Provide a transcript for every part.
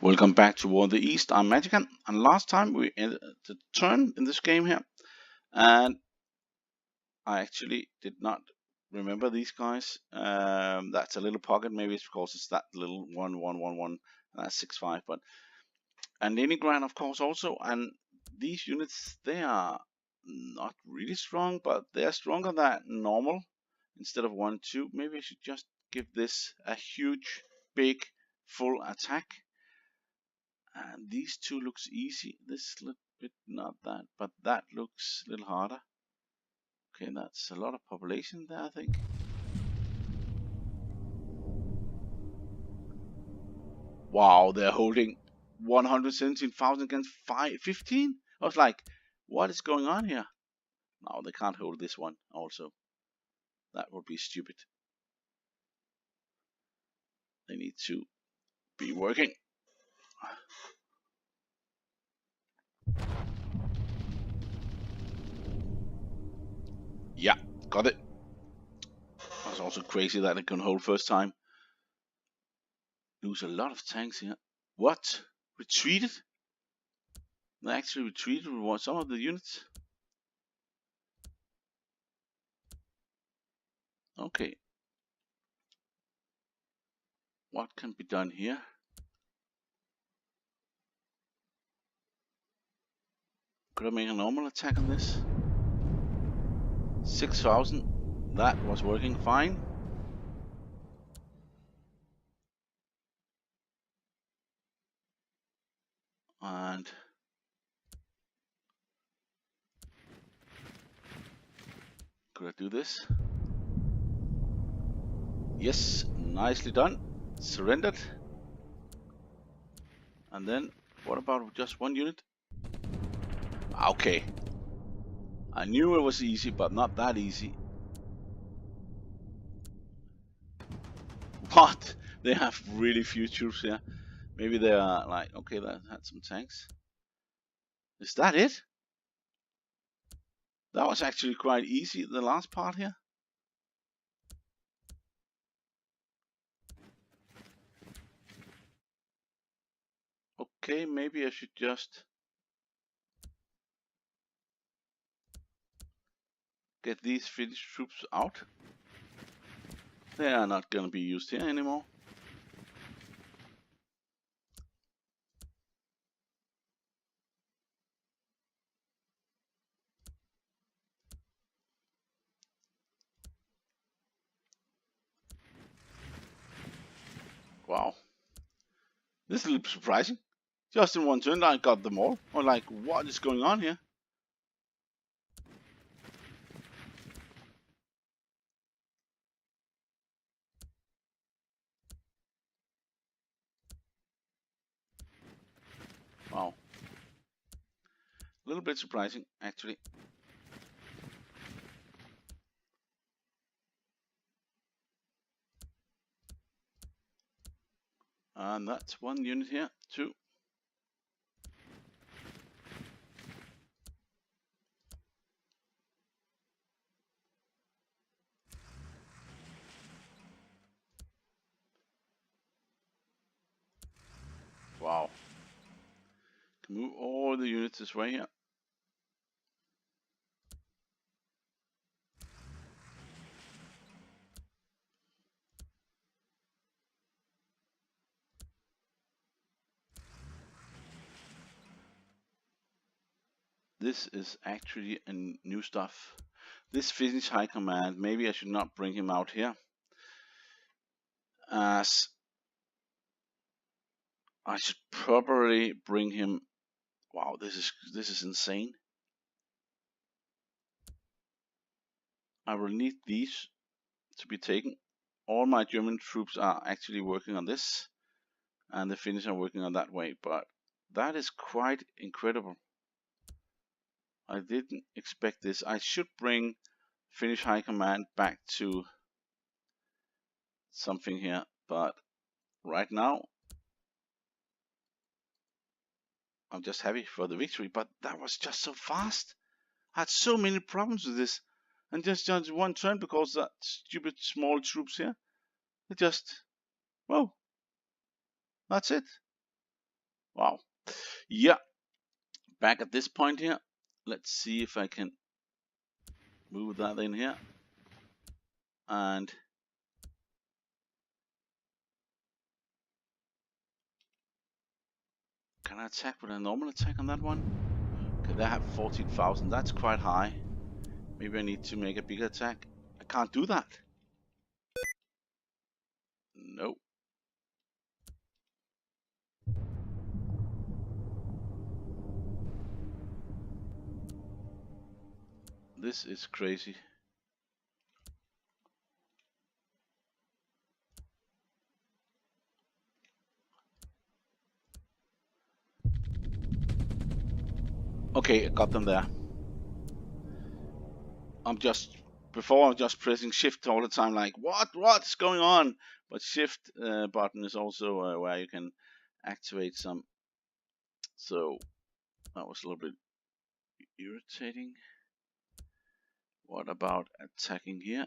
Welcome back to War of the East. I'm Magican, and last time we ended the turn in this game here, and I actually did not remember these guys. That's a little pocket. Maybe it's because it's that little 1-1-1-1, that's 6-5. But and Leningrad, of course, also. And these units, they are not really strong, but they are stronger than normal. Instead of 1-2, maybe I should just give this a huge, big, full attack. And these two looks easy. This little bit not that, but that looks a little harder. Okay, that's a lot of population there, I think. Wow, they're holding 117,000 against 15. I was like, what is going on here? No, they can't hold this one also. That would be stupid. They need to be working. Yeah, got it. That's also crazy that it can hold first time. Lose a lot of tanks here. What? Retreated? They actually retreated with some of the units. Okay. What can be done here? Could I make a normal attack on this? 6,000. That was working fine. And could I do this? Yes, nicely done. Surrendered. And then what about just one unit? Okay. I knew it was easy, but not that easy. What? They have really few troops here. Maybe they are like, okay, that had some tanks. Is that it? That was actually quite easy, the last part here. Okay, maybe I should just get these Finnish troops out. They are not going to be used here anymore. Wow. This is a little surprising. Just in one turn I got them all. I'm like, what is going on here? Wow. A little bit surprising, actually. And that's one unit here, two. Wow. Can move all the units this way here. This is actually a new stuff. This Finnish High Command, maybe I should not bring him out here, as I should probably bring him. Wow, this is insane. I will need these to be taken. All my German troops are actually working on this, and the Finnish are working on that way, but that is quite incredible. I didn't expect this. I should bring Finnish High Command back to something here, but right now I'm just happy for the victory. But that was just so fast. I had so many problems with this, and just one turn because that stupid small troops here. It just, whoa, that's it. Wow. Yeah, back at this point here. Let's see if I can move that in here. And can I attack with a normal attack on that one? Okay, they have 14,000. That's quite high. Maybe I need to make a bigger attack. I can't do that. Nope. This is crazy. Okay, I got them there. I'm just pressing shift all the time, like what's going on? But shift button is also where you can activate some. So that was a little bit irritating. What about attacking here,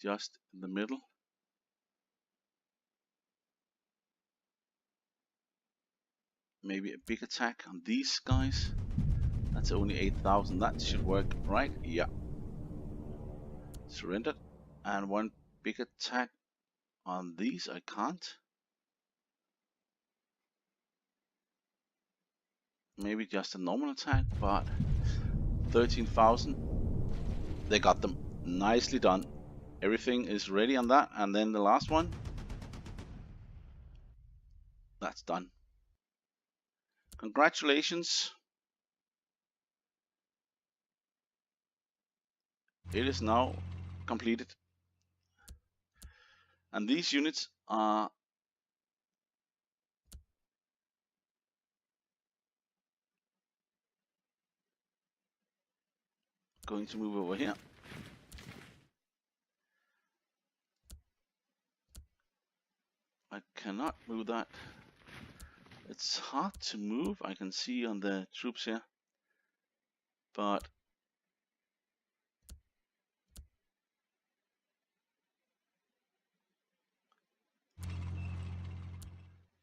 just in the middle? Maybe a big attack on these guys. That's only 8,000. That should work, right? Yeah. Surrendered. And one big attack on these. I can't. Maybe just a normal attack, but 13,000. They got them. Nicely done. Everything is ready on that. And then the last one. That's done. Congratulations. It is now completed. And these units are going to move over here. I cannot move that. It's hard to move, I can see on the troops here. But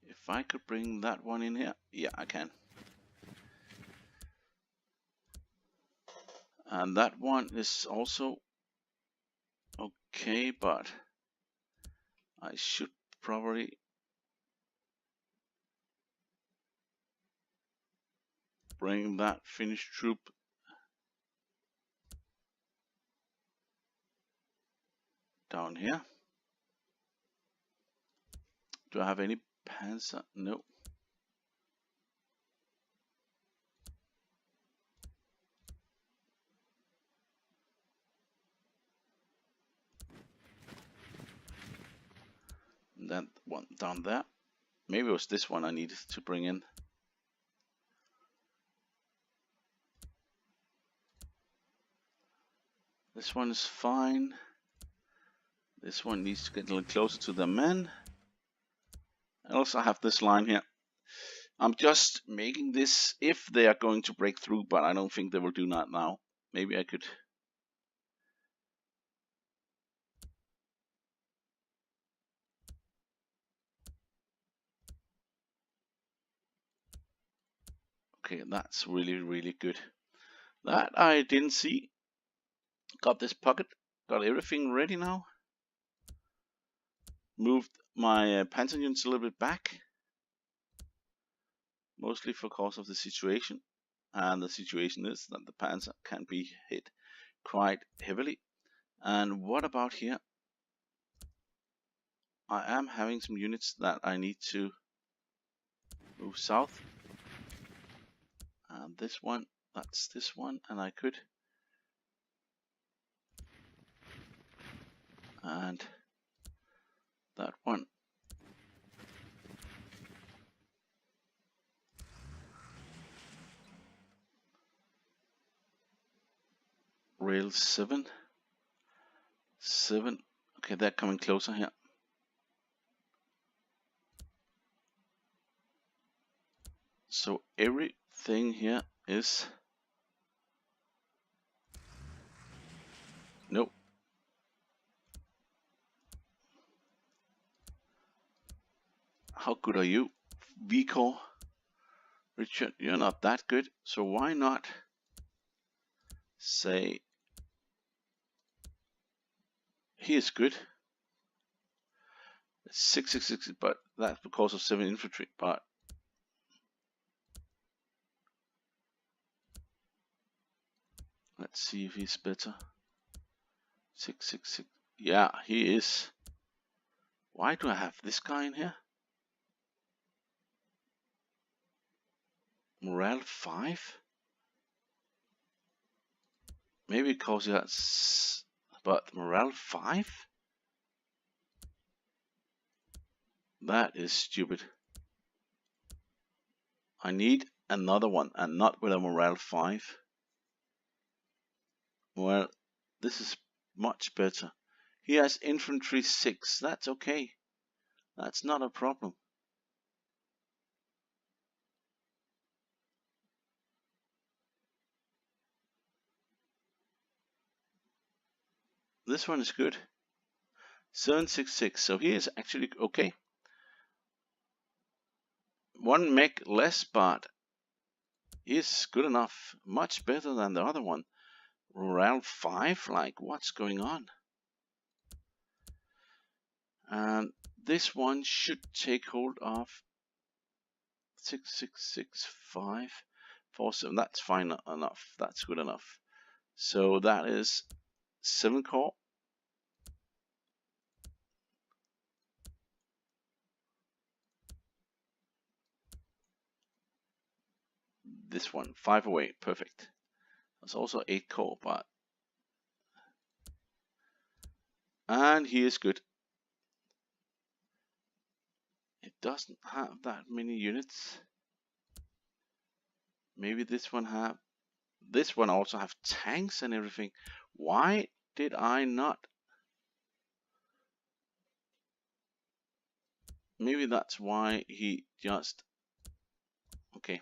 if I could bring that one in here, yeah, I can. And that one is also okay, but I should probably bring that Finnish troop down here. Do I have any panzer? No. And that one down there. Maybe it was this one I needed to bring in. This one is fine. This one needs to get a little closer to the men. I also have this line here. I'm just making this if they are going to break through, but I don't think they will do that now. Maybe I could. Okay, that's really, really good. That I didn't see. Got this pocket. Got everything ready now. Moved my panzer units a little bit back. Mostly for cause of the situation. And the situation is that the panzer can be hit quite heavily. And what about here? I am having some units that I need to move south. And this one, that's this one, and I could. And that one. Rail 7. 7. Okay, they're coming closer here. So everything here is... Nope. How good are you? VCore. Richard, you're not that good, so why not say he is good? It's 666, but that's because of 7 infantry. But let's see if he's better. 666. Yeah, he is. Why do I have this guy in here? Morale 5? Maybe because that's. But morale 5? That is stupid. I need another one, and not with a morale 5. Well, this is much better. He has infantry 6. That's okay. That's not a problem. This one is good. 766. So he is actually okay. 1 mech less, but is good enough. Much better than the other one. Morale 5? Like, what's going on? And this one should take hold of 6665 47. That's fine enough. That's good enough. So that is 7 core. This one 5 away. Perfect. That's also 8 core, but and he is good. It doesn't have that many units. Maybe this one have. This one also have tanks and everything. Why did I not? Maybe that's why he just. Okay.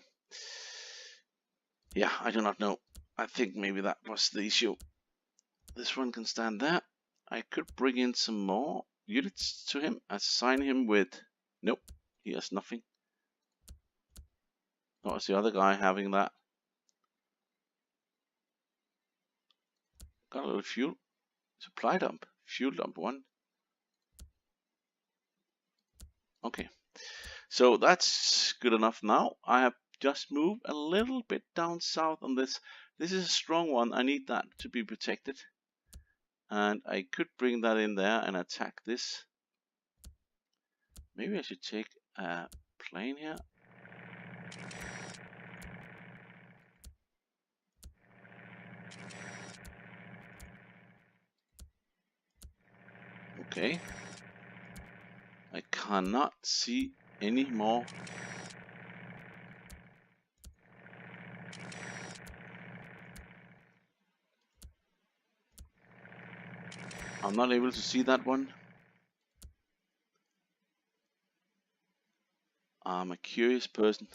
Yeah, I do not know. I think maybe that was the issue. This one can stand there. I could bring in some more units to him. Assign him with. Nope, he has nothing. What was the other guy having that? Got a little fuel. Supply dump. Fuel dump 1. Okay. So that's good enough now. I have just moved a little bit down south on this. This is a strong one. I need that to be protected. And I could bring that in there and attack this. Maybe I should take a plane here. Okay. I cannot see any more. I'm not able to see that one. I'm a curious person.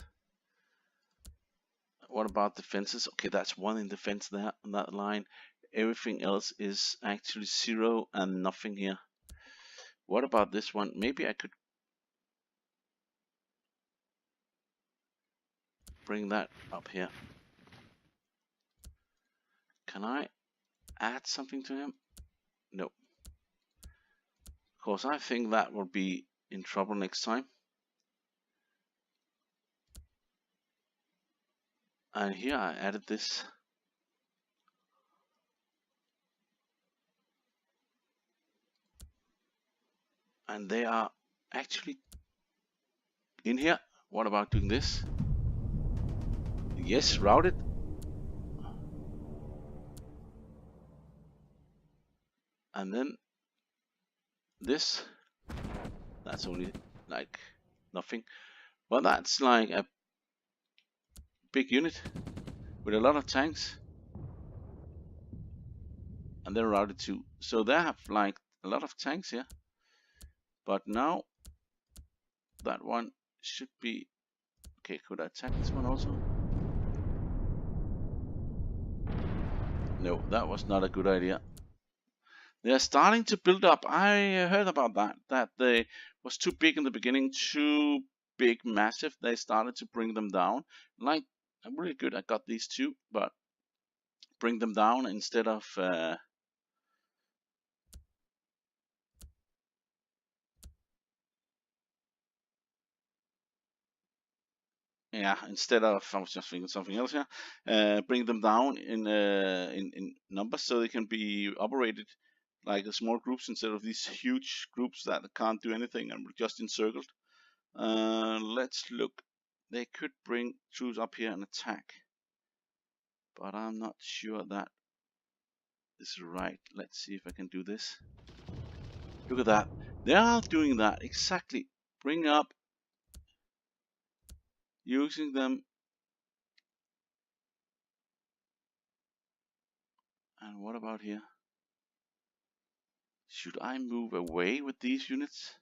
What about defenses? Okay, that's 1 in defense there on that line. Everything else is actually 0 and nothing here. What about this one? Maybe I could bring that up here. Can I add something to him? No. Because I think that will be in trouble next time. And here I added this. And they are actually in here. What about doing this? Yes, routed. And then this. That's only like nothing. But that's like a big unit with a lot of tanks. And they're routed too. So they have like a lot of tanks here. But now that one should be okay. Could I attack this one also? No, that was not a good idea. They're starting to build up. I heard about that. That they was too big in the beginning, too big, massive, they started to bring them down. Like, I'm really good. I got these two, but bring them down instead of instead of, I was just thinking something else here. Bring them down in numbers so they can be operated like small groups instead of these huge groups that can't do anything and we're just encircled. Let's look. They could bring troops up here and attack, but I'm not sure that is right. Let's see if I can do this. Look at that. They are doing that exactly. Bring up, using them. And what about here? Should I move away with these units?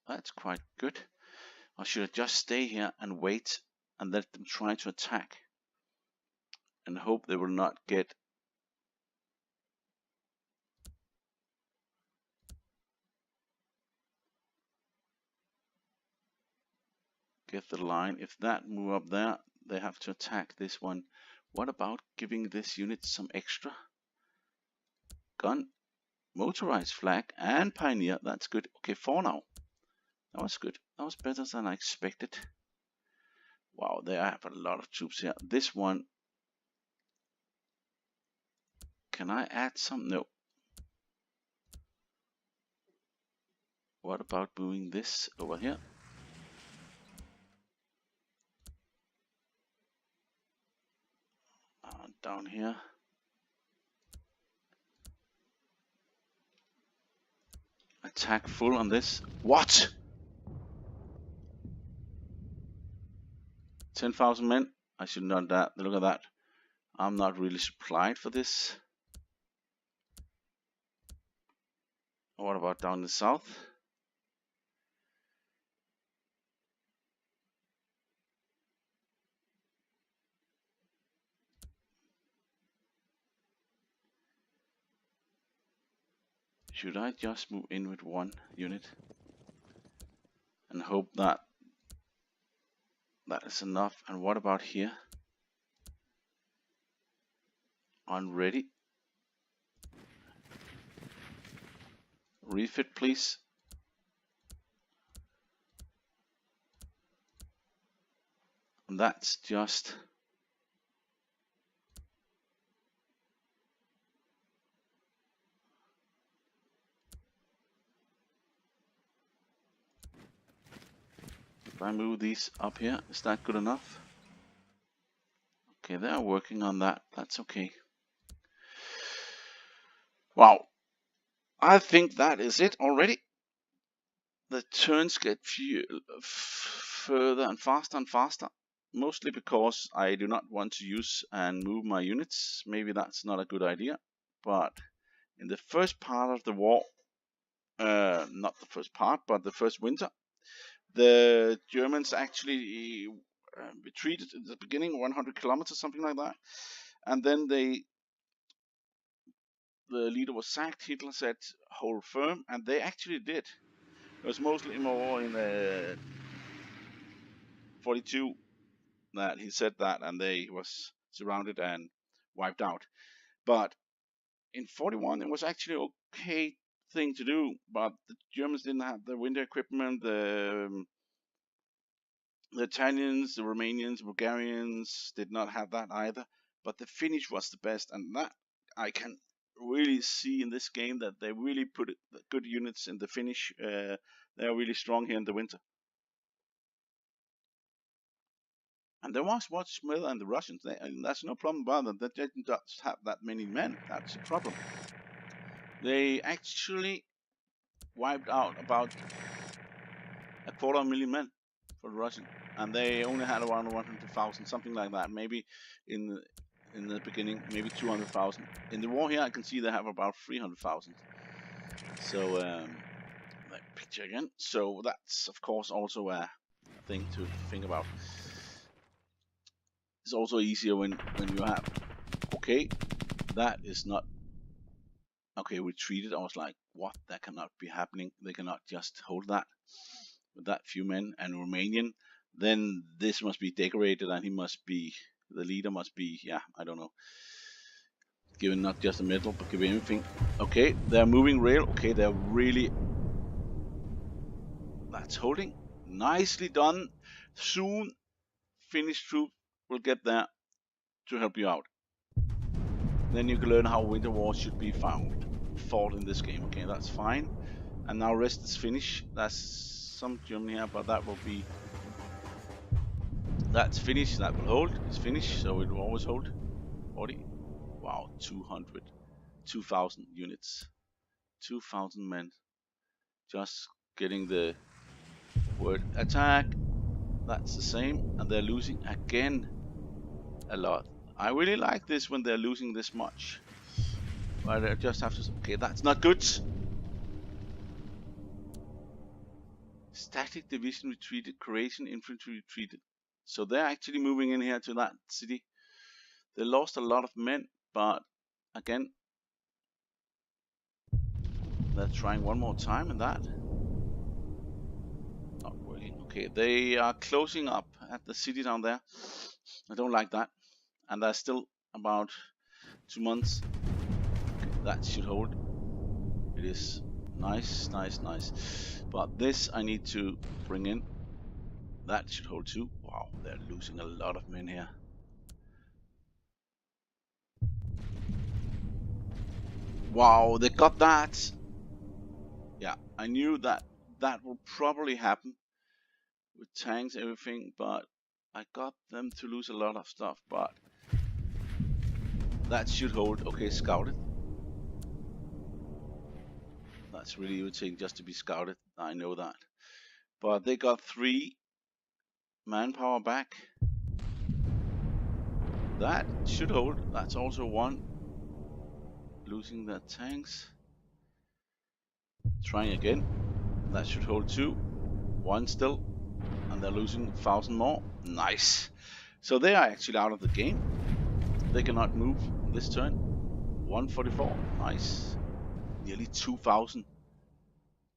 That's quite good. Or should I just stay here and wait and let them try to attack? And hope they will not get the line. If that move up there, they have to attack this one. What about giving this unit some extra? Gun, motorized flag, and pioneer. That's good. Okay, 4 now. That was good. That was better than I expected. Wow, they have a lot of troops here. This one, can I add some? No. What about moving this over here? Down here. Attack full on this. What? 10,000 men? I should not that. Look at that. I'm not really supplied for this. What about down the south? Should I just move in with 1 unit and hope that that is enough? And what about here? On ready. Refit, please. And that's just if I move these up here, is that good enough? Okay, they are working on that. That's okay. Wow. I think that is it already. The turns get further and faster, mostly because I do not want to use and move my units. Maybe that's not a good idea, but in the first part of the war, not the first part, but the first winter, the Germans actually retreated in the beginning, 100 kilometers, something like that, and then the leader was sacked. Hitler said, hold firm, and they actually did. It was mostly more in 42 that he said that, and they was surrounded and wiped out. But in 41, it was actually okay thing to do, but the Germans didn't have the winter equipment. The Italians, the Romanians, Bulgarians did not have that either. But the Finnish was the best, and that I can really see in this game that they really put good units in the Finnish. They are really strong here in the winter. And there was much more than the Russians. That's no problem about them. They didn't have that many men. That's the problem. They actually wiped out about 250,000 men for the Russians, and they only had around 100,000, something like that. Maybe in the beginning, maybe 200,000. In the war here, I can see they have about 300,000. So that picture again. So that's of course also a thing to think about. It's also easier when you have, okay, that is not okay, retreated. I was like, what? That cannot be happening. They cannot just hold that with that few men. And Romanian, then this must be decorated, and he must be, the leader must be, yeah, I don't know, given not just a medal, but given anything. Okay, they're moving rail. Okay, they're really, that's holding. Nicely done. Soon, Finnish troop will get there to help you out. Then you can learn how winter wars should be fought in this game. Okay, that's fine. And now rest is finished. That's some Germany here, but that will be, that's finished. That will hold. It's finished, so it will always hold. 40. Wow, 200, 2,000 units, 2,000 men. Just getting the word attack. That's the same, and they're losing again a lot. I really like this when they're losing this much. But I just have to, okay, that's not good. Static division retreated, Croatian infantry retreated. So they're actually moving in here to that city. They lost a lot of men, but again, they're trying one more time and that. Not working. Okay, they are closing up at the city down there. I don't like that. And there's still about 2 months. Okay, that should hold. It is nice, nice, nice. But this I need to bring in. That should hold too. Wow, they're losing a lot of men here. Wow, they got that. Yeah, I knew that that would probably happen with tanks, everything, but I got them to lose a lot of stuff, but that should hold. Okay, scouted. That's really irritating just to be scouted. I know that. But they got 3 manpower back. That should hold. That's also 1. Losing their tanks. Trying again. That should hold 2. 1 still. And they're losing 1,000 more. Nice. So they are actually out of the game. They cannot move this turn. 144. Nice. Nearly 2,000.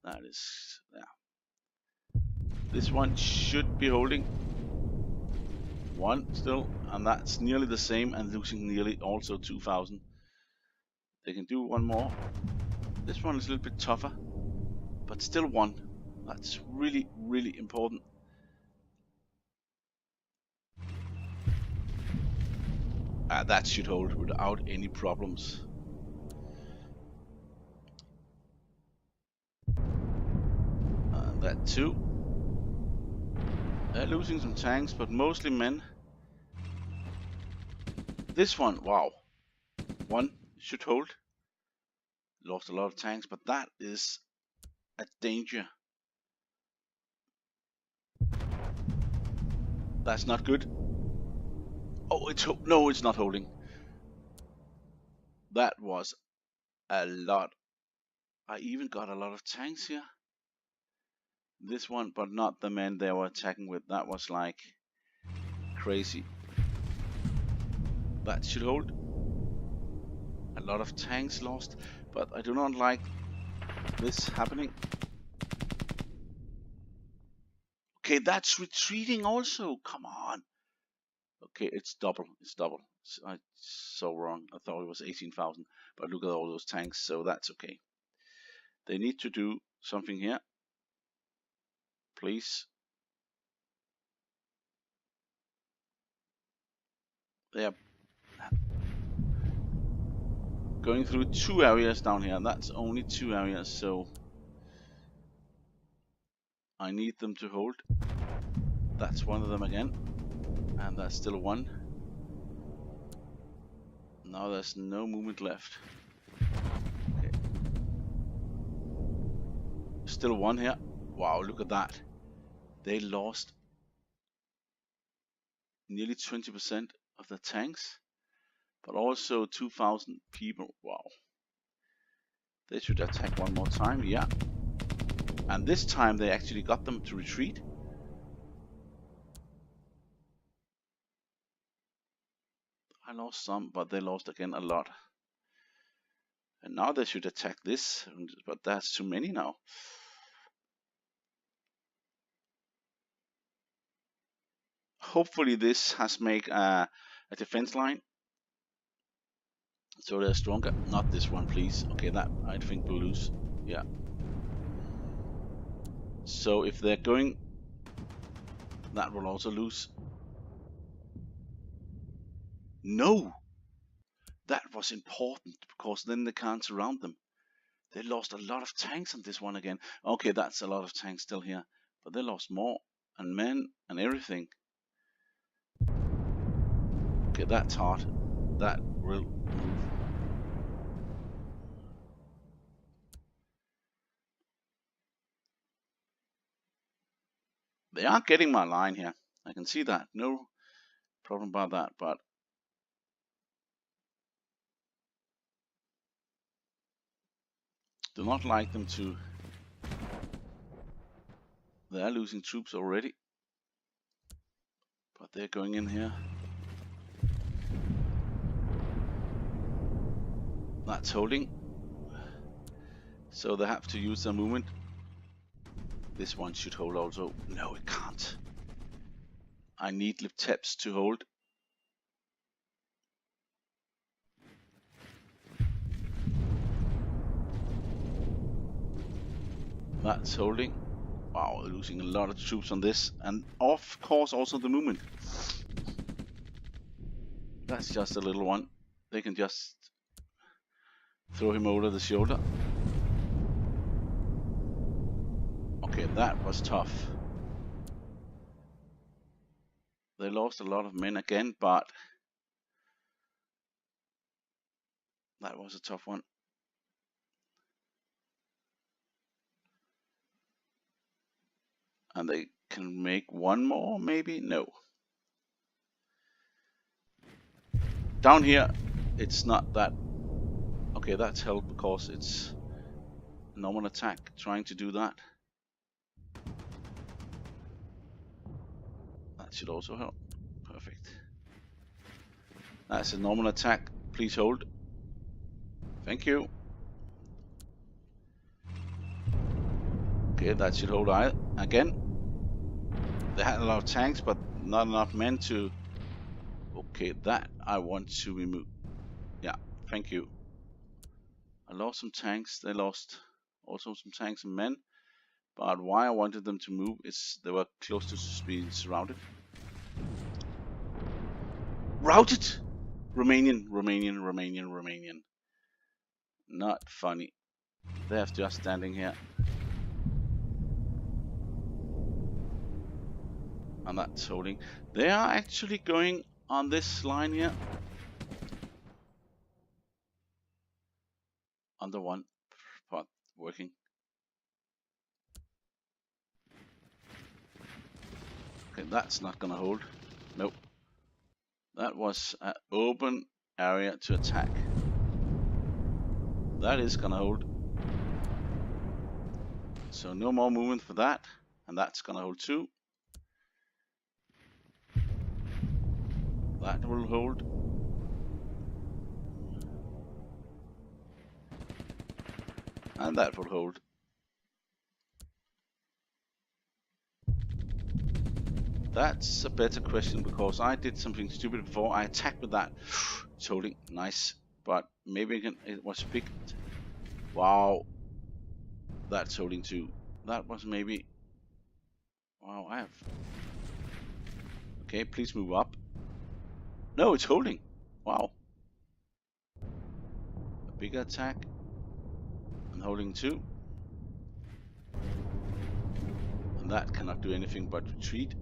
That is, yeah. This one should be holding. 1 still, and that's nearly the same, and losing nearly also 2,000. They can do 1 more. This one is a little bit tougher, but still 1. That's really, really important. That should hold without any problems. And that too. They're losing some tanks, but mostly men. This one, wow. 1 should hold. Lost a lot of tanks, but that is a danger. That's not good. Oh, no, it's not holding. That was a lot. I even got a lot of tanks here. This one, but not the men they were attacking with. That was like crazy. That should hold. A lot of tanks lost, but I do not like this happening. Okay, that's retreating also. Come on. Okay, it's double. It's double. I'm so wrong. I thought it was 18,000, but look at all those tanks, so that's okay. They need to do something here. Please. They are going through 2 areas down here. That's only 2 areas, so I need them to hold. That's 1 of them again. And that's still 1. Now there's no movement left. Okay. Still 1 here. Wow, look at that. They lost nearly 20% of the tanks, but also 2,000 people. Wow. They should attack 1 more time, yeah. And this time they actually got them to retreat. I lost some, but they lost again a lot. And now they should attack this, but that's too many now. Hopefully this has made a defense line, so they're stronger. Not this one, please. Okay, that I think we'll lose. Yeah. So if they're going, that will also lose. No! That was important, because then they can't surround them. They lost a lot of tanks on this one again. Okay, that's a lot of tanks still here, but they lost more, and men, and everything. Okay, that's hard. That will move. They are getting my line here. I can see that. No problem about that, but do not like them to. They are losing troops already, but they're going in here. That's holding, so they have to use their movement. This one should hold also. No, it can't. I need Lipteps to hold. That's holding. Wow, they're losing a lot of troops on this, and of course also the movement. That's just a little one. They can just throw him over the shoulder. Okay, that was tough. They lost a lot of men again, but that was a tough one. And they can make one more, maybe? No. Down here, it's not that. Okay, that's held because it's a normal attack trying to do that. That should also help. Perfect. That's a normal attack. Please hold. Thank you. Okay, that should hold again. They had a lot of tanks, but not enough men to. Okay, that I want to remove. Yeah, thank you. I lost some tanks. They lost also some tanks and men. But why I wanted them to move is they were close to being surrounded. Routed! Romanian. Not funny. They have just standing here. And that's holding. They are actually going on this line here. Under one part working. Okay, that's not gonna hold. Nope. That was an open area to attack. That is gonna hold. So no more movement for that. And that's gonna hold too. That will hold. And that will hold. That's a better question, because I did something stupid before. I attacked with that. It's holding. Nice. But maybe it was picked. Wow. That's holding too. That was maybe. Wow, I have. Okay, please move up. No, it's holding. Wow. A bigger attack. And holding too. And that cannot do anything but retreat.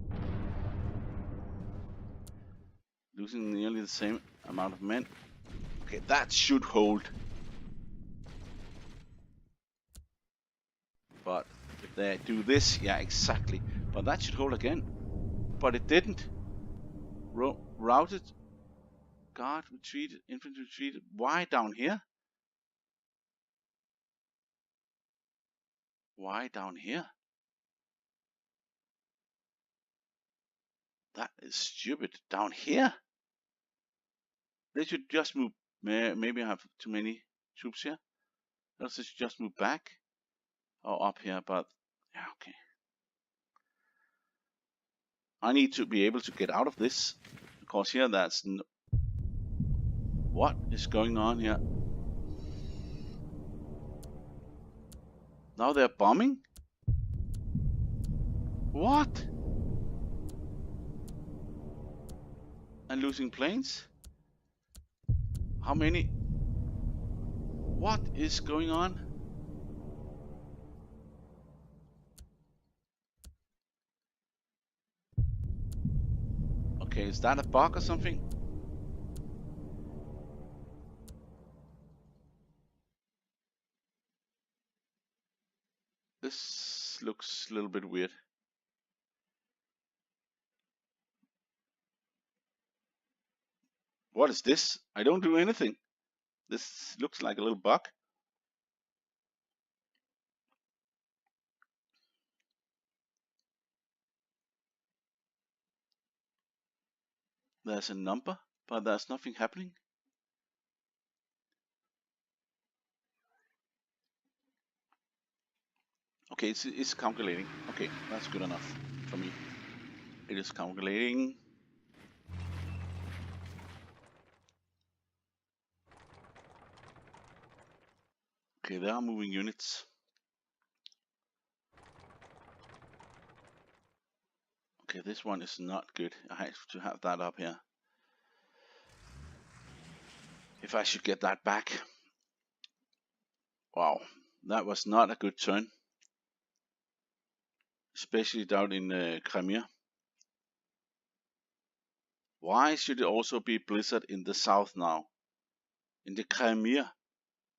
Losing nearly the same amount of men. Okay, that should hold. But if they do this, yeah, exactly. But that should hold again. But it didn't. Routed. Guard retreated. Infantry retreated. Why down here? Why down here? That is stupid. Down here? They should just move. Maybe I have too many troops here. Else it should just move back or up here, but yeah, okay. I need to be able to get out of this, because here that's what is going on here? Now they're bombing? What? And losing planes? How many? What is going on? Okay, is that a bug or something? This looks a little bit weird. What is this? I don't do anything. This looks like a little bug. There's a number, but there's nothing happening. Okay, it's calculating. Okay, that's good enough for me. It is calculating. Okay, there are moving units. Okay, this one is not good. I have to have that up here. If I should get that back. Wow, that was not a good turn. Especially down in Crimea. Why should it also be blizzard in the south now? In the Crimea?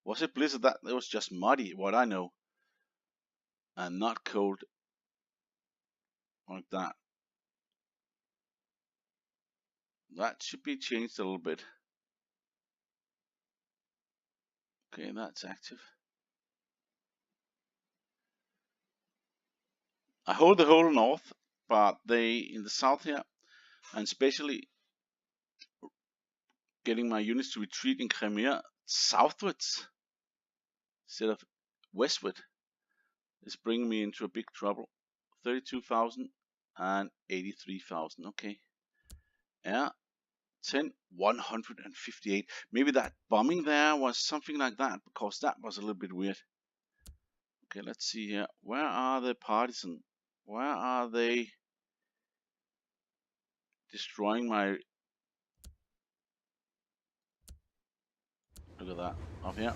Was it blizzard? That it was just muddy, what I know. And not cold like that. That should be changed a little bit. Okay, that's active. I hold the whole north, but they in the south here, and especially getting my units to retreat in Crimea southwards instead of westward is bringing me into a big trouble. 32,000 and 83,000. Okay. Yeah. 10, 158. Maybe that bombing there was something like that, because that was a little bit weird. Okay, let's see here. Where are the partisan? Where are they destroying my... Look at that. Up here.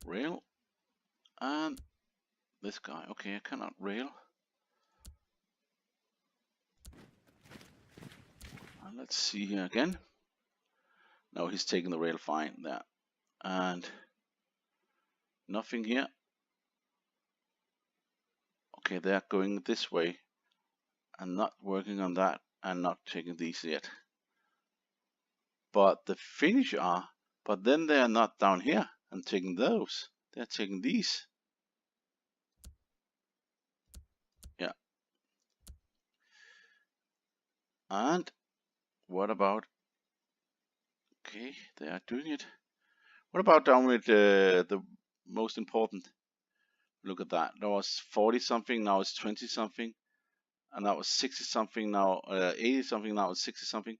Rail. And this guy. Okay, I cannot rail. And let's see here again. No, he's taking the rail fine there. And nothing here. Okay, they're going this way and not working on that and not taking these yet. But the Finnish are, but then they are not down here and taking those. They're taking these. Yeah. And what about... Okay, they are doing it. What about down with the most important? Look at that. That was 40 something, now it's 20 something. And that was 60 something, now 80 something, now it's 60 something.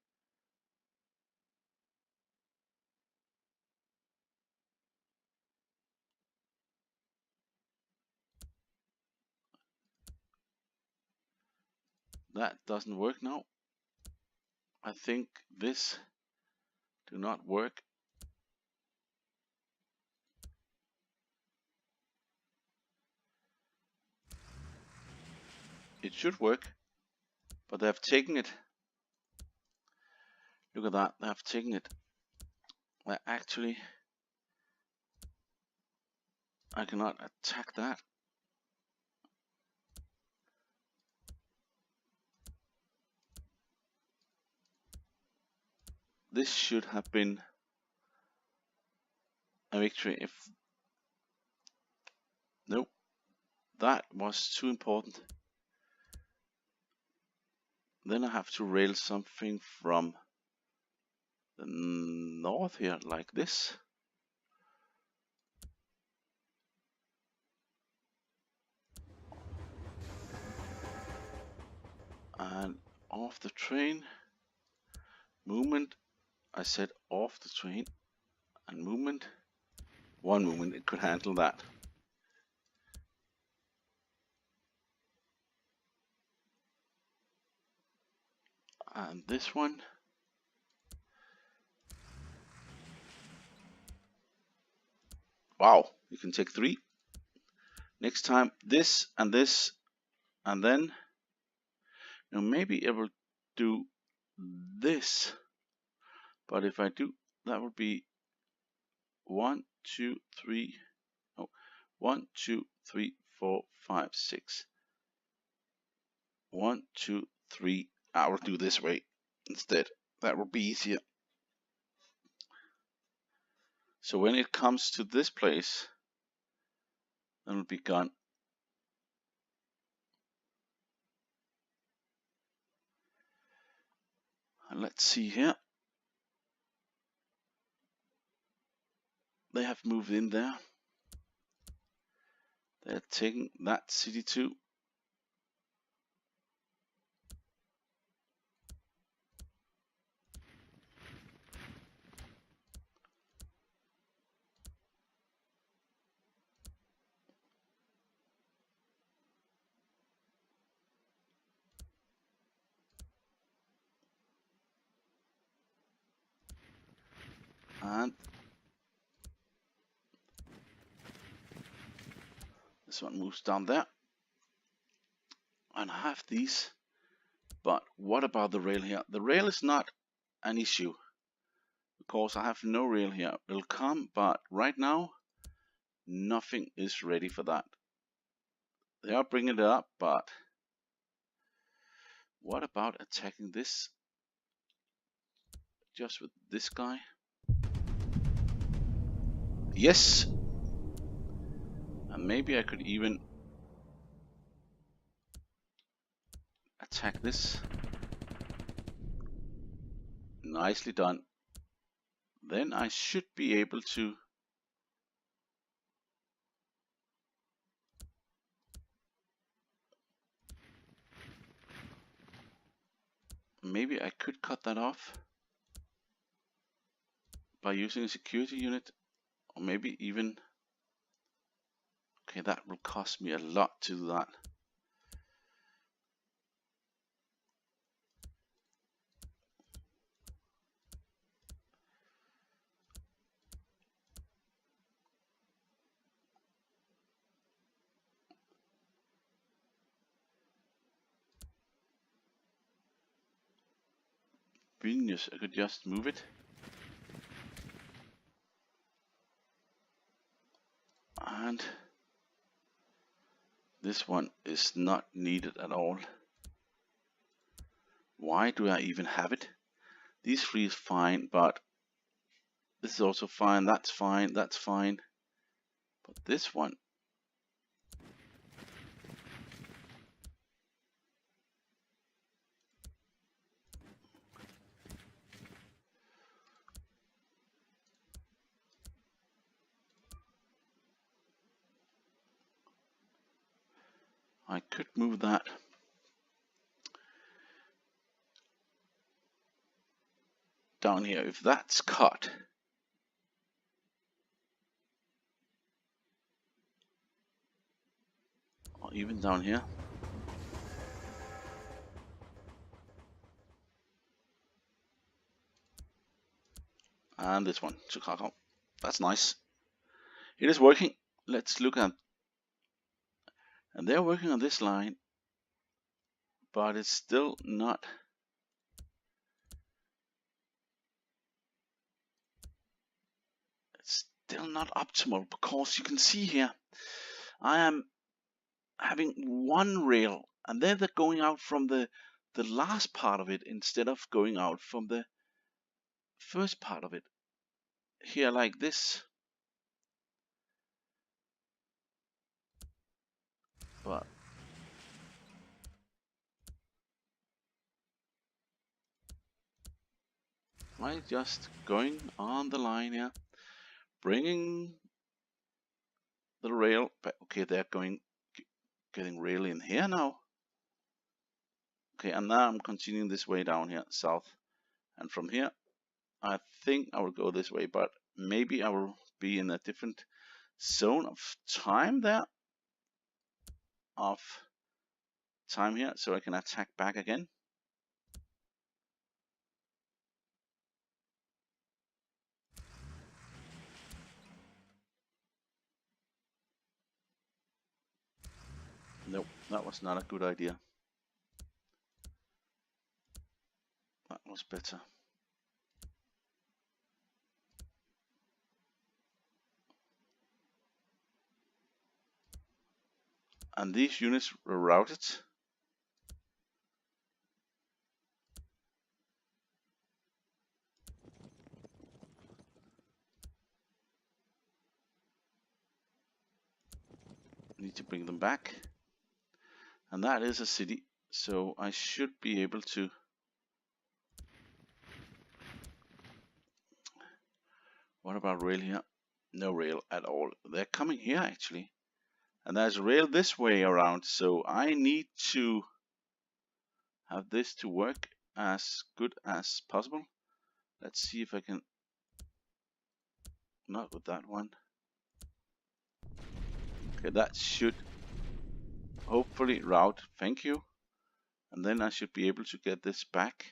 That doesn't work now. I think this do not work. It should work, but they have taken it. Look at that, they have taken it. Actually, I cannot attack that. This should have been a victory if that was too important. Then I have to rail something from the north here, like this. And off the train, movement, I said off the train, and movement, one movement, it could handle that. And this one, wow, you can take 3. Next time, this, and then, maybe I will do this. But if I do, that would be 1, 2, 3, oh, 1, 2, 3, 4, 5, 6. 1, 2, 3. I will do this way instead. That will be easier. So when it comes to this place, then it'll be gone. And let's see here. They have moved in there. They're taking that city too. And this one moves down there. And I have these. But what about the rail here? The rail is not an issue, because I have no rail here. It'll come, but right now, nothing is ready for that. They are bringing it up, but what about attacking this? Just with this guy? Yes! And maybe I could even attack this. Nicely done. Then I should be able to maybe I could cut that off by using a security unit, or maybe even, okay, that will cost me a lot to do that. Genius, I could just move it. And this one is not needed at all. Why do I even have it? These 3 is fine, but this is also fine, that's fine, that's fine. But this one, I could move that down here. If that's cut, or even down here, and this one, Chicago, that's nice. It is working. Let's look at, and they're working on this line, but it's still not optimal, because you can see here I am having one rail, and then they're going out from the last part of it instead of going out from the first part of it here, like this. But am I just going on the line here, bringing the rail back? Okay, they're getting rail in here now. Okay, and now I'm continuing this way down here, south. And from here, I think I will go this way, but maybe I will be in a different zone of time there. Of time here, so I can attack back again. Nope, that was not a good idea. That was better. And these units were routed. Need to bring them back. And that is a city, so I should be able to. What about rail here? No rail at all. They're coming here actually. And there's rail this way around, so I need to have this to work as good as possible. Let's see if I can. Not with that one. Okay, that should hopefully route. Thank you. And then I should be able to get this back.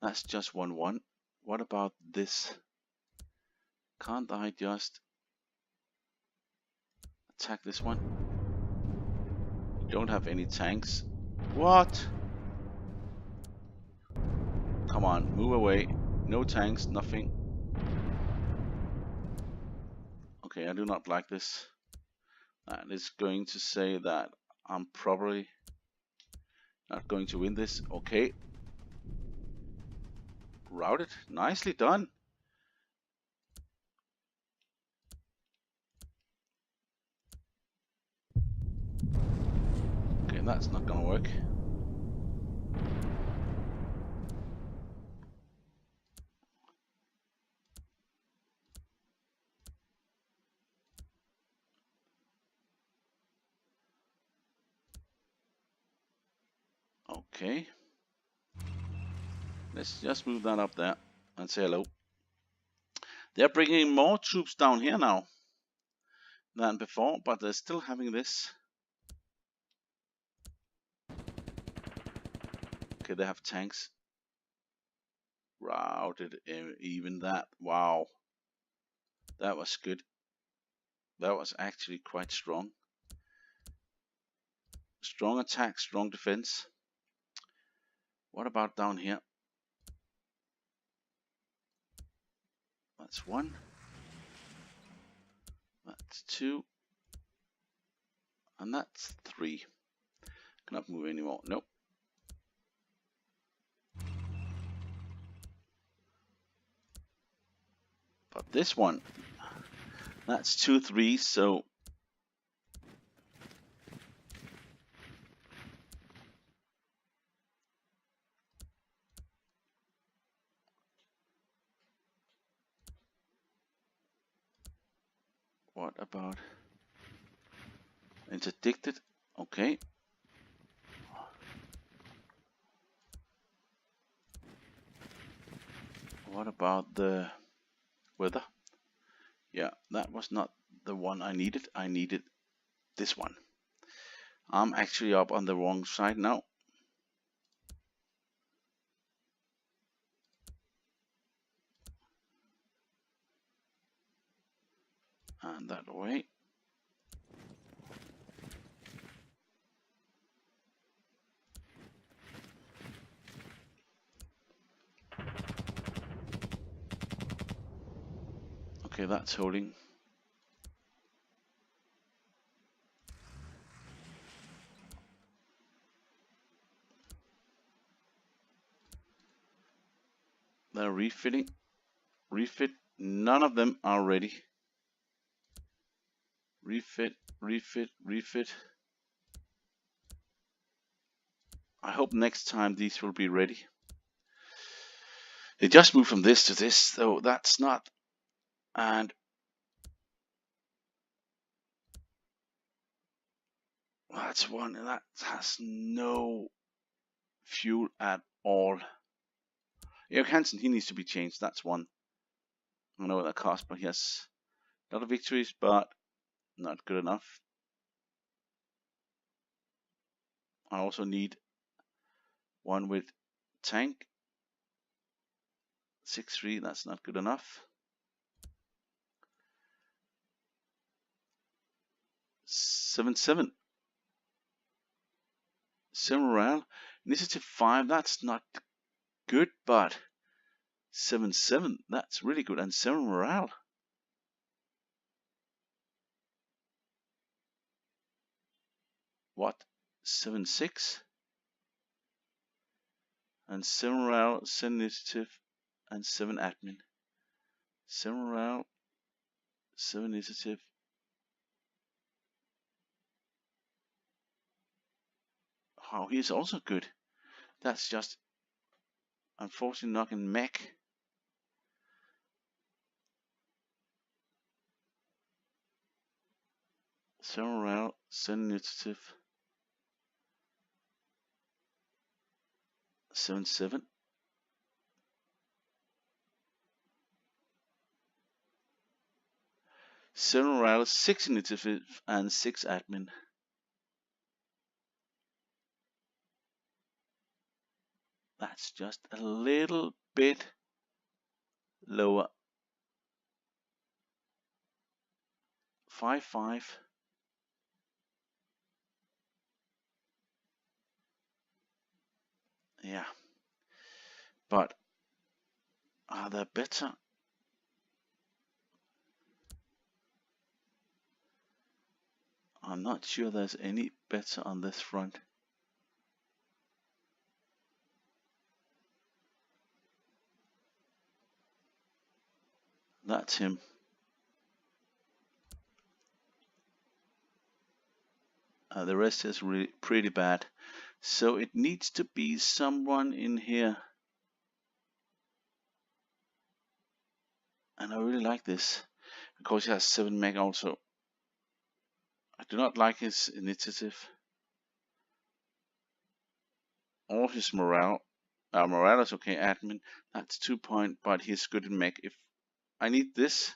That's just 1-1. What about this? Can't I just attack this one? We don't have any tanks. What? Come on, move away. No tanks, nothing. Okay, I do not like this. That is going to say that I'm probably not going to win this. Okay. Routed. Nicely done. Okay, that's not gonna work. Okay. Let's just move that up there and say hello. They're bringing more troops down here now than before, but they're still having this. Okay, they have tanks. Routed even that. Wow. That was good. That was actually quite strong. Strong attack, strong defense. What about down here? That's 1. That's 2. And that's 3. Cannot move anymore. Nope. But this one, that's 2, 3, so what about interdicted? Okay. What about the weather? Yeah, that was not the one I needed. I needed this one. I'm actually up on the wrong side now. And that way. Okay, that's holding. They're refitting. Refit. None of them are ready. Refit, refit, refit. I hope next time these will be ready. They just moved from this to this, so that's not. And that's one that has no fuel at all. Erik Hansen, he needs to be changed. That's one. I don't know what that costs, but he has a lot of victories, but not good enough. I also need one with tank. 6-3, that's not good enough. 7-7. 7 morale. Initiative 5, that's not good, but 7-7, that's really good. And 7 morale. What? 7-6? And 7 morale, 7 initiative, and 7 admin. 7 morale, 7 initiative. Oh, he's also good. That's just unfortunately not in mech. Seven morale, 7 initiative, 7-7. Seven morale, 6 initiative, and 6 admin. That's just a little bit lower. 5-5. Yeah. But are there better? I'm not sure there's any better on this front. That's him. The rest is really pretty bad. So it needs to be someone in here. And I really like this. Because he has 7 mech also. I do not like his initiative. Or his morale. Morale is okay, admin. That's 2 point, but he's good in mech. If I need this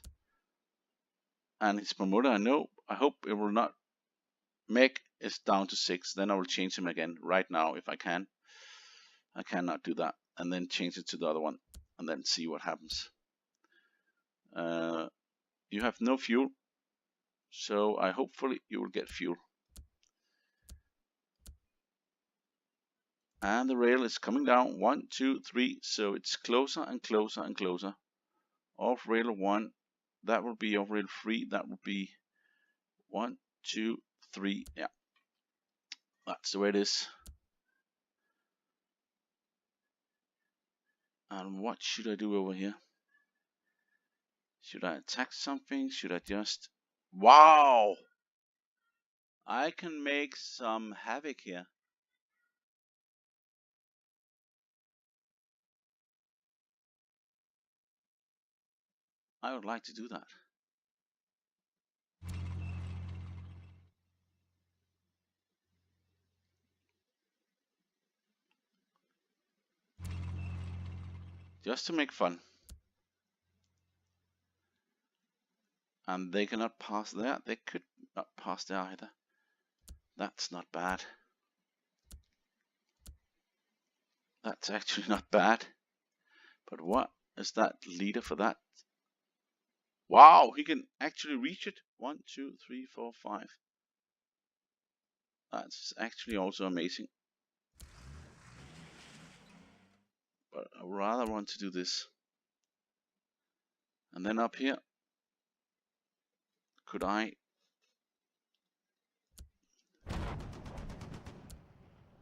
and his promoter, I hope it will not. Mech is down to 6, then I will change him again right now if I can. I cannot do that. And then change it to the other one and then see what happens. You have no fuel, so hopefully you will get fuel. And the rail is coming down. 1, 2, 3. So it's closer and closer and closer. Off rail 1. That will be off rail 3. That will be 1, 2, 3. Yeah. That's the way it is. And what should I do over here? Should I attack something? Should I just... Wow! I can make some havoc here. I would like to do that. Just to make fun. And they cannot pass there. They could not pass there either. That's not bad. That's actually not bad. But what is that leader for that? Wow, he can actually reach it. 1, 2, 3, 4, 5. That's actually also amazing. But I would rather want to do this. And then up here, could I?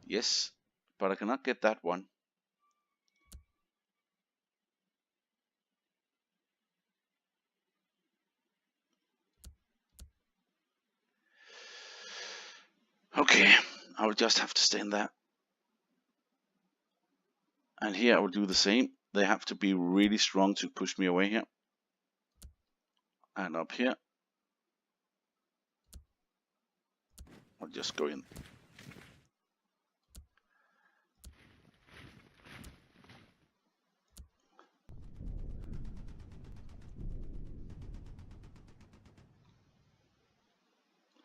Yes, but I cannot get that one. I will just have to stand there. And here I will do the same. They have to be really strong to push me away here. And up here, I'll just go in.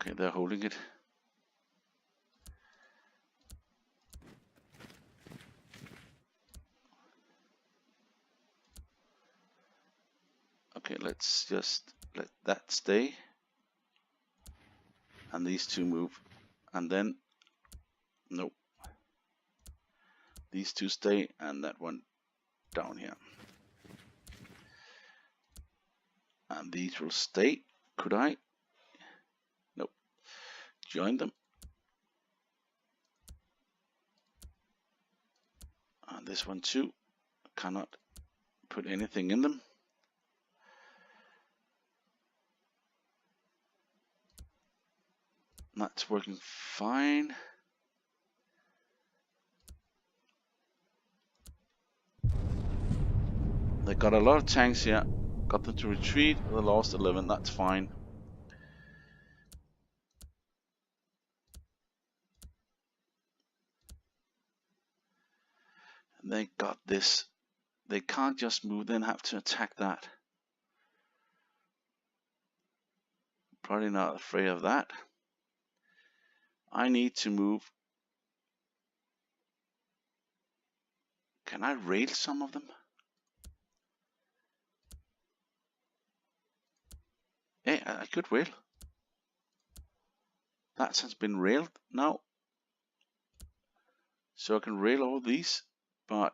Okay, they're holding it. Okay, let's just let that stay. And these two move. And then, nope. These two stay and that one down here. And these will stay. Could I? Nope. Join them. And this one too. Cannot put anything in them. That's working fine. They got a lot of tanks here. Got them to retreat. They lost 11. That's fine. And they got this. They can't just move. Then have to attack that. Probably not afraid of that. I need to move. Can I rail some of them? Yeah, I could rail. That has been railed now. So I can rail all these, but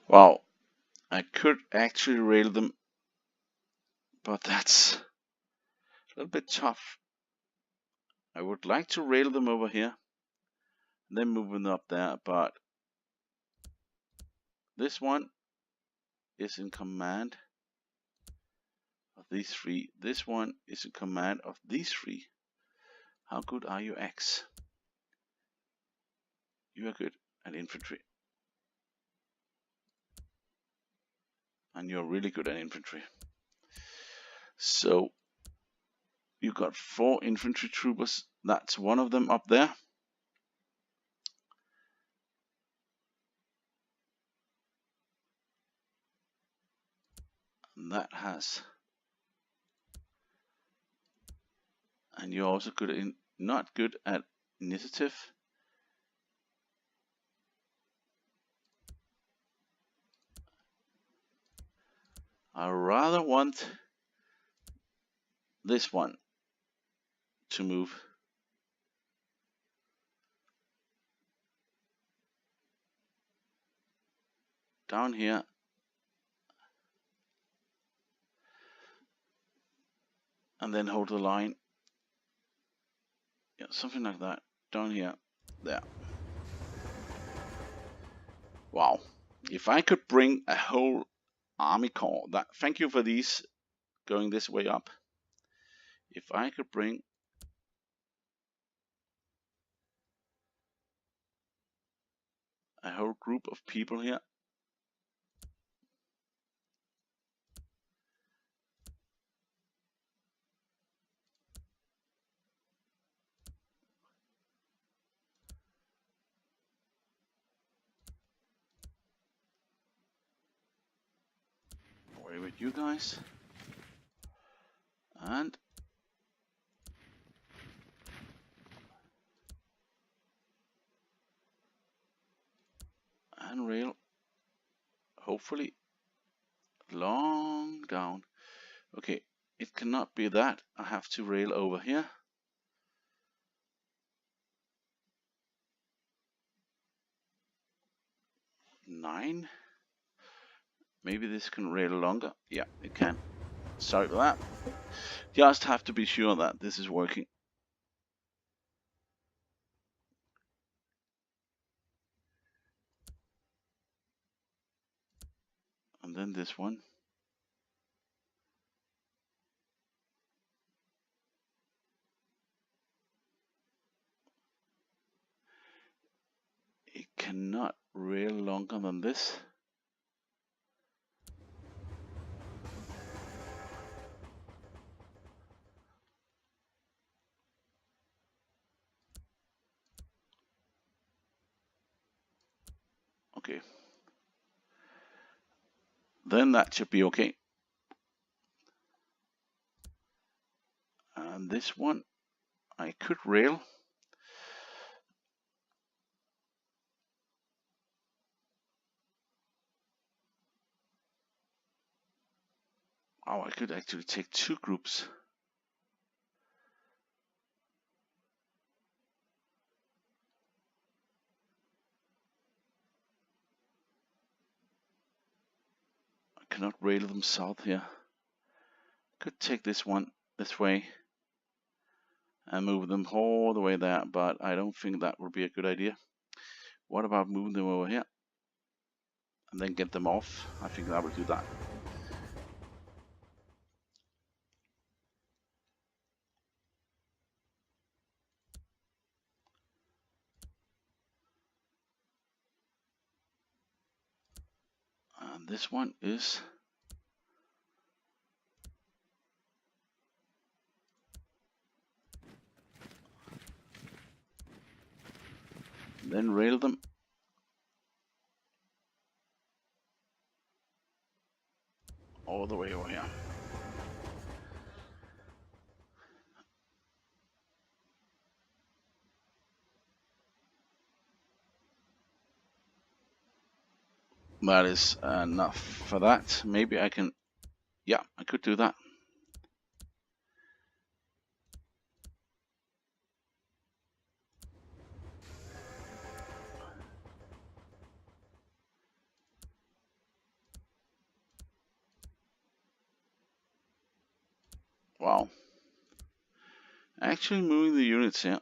wow, I could actually rail them, but that's a little bit tough. I would like to rail them over here, and then move them up there, but this one is in command of these three. This one is in command of these three. How good are you, X? You are good at infantry. And you're really good at infantry. So you got 4 infantry troopers. That's one of them up there. And that has. And you're also good at not good at initiative. I rather want this one to move. Down here. And then hold the line. Yeah, something like that. Down here. There. Wow. If I could bring a whole army corps, that, thank you for these going this way up. If I could bring a whole group of people here. Away with you guys. And rail, hopefully long down. Okay, it cannot be that. I have to rail over here. Nine. Maybe this can rail longer. Yeah, it can. Sorry for that. Just have to be sure that this is working. And then this one. It cannot rail longer than this. Okay. Then that should be okay. And this one I could rail. Oh, I could actually take two groups. I cannot rail them south here. Could take this one this way and move them all the way there, but I don't think that would be a good idea. What about moving them over here and then get them off? I think I will do that. And this one is then rail them. All the way over here. That is enough for that. Maybe I can, yeah, I could do that. Wow. Actually moving the units here.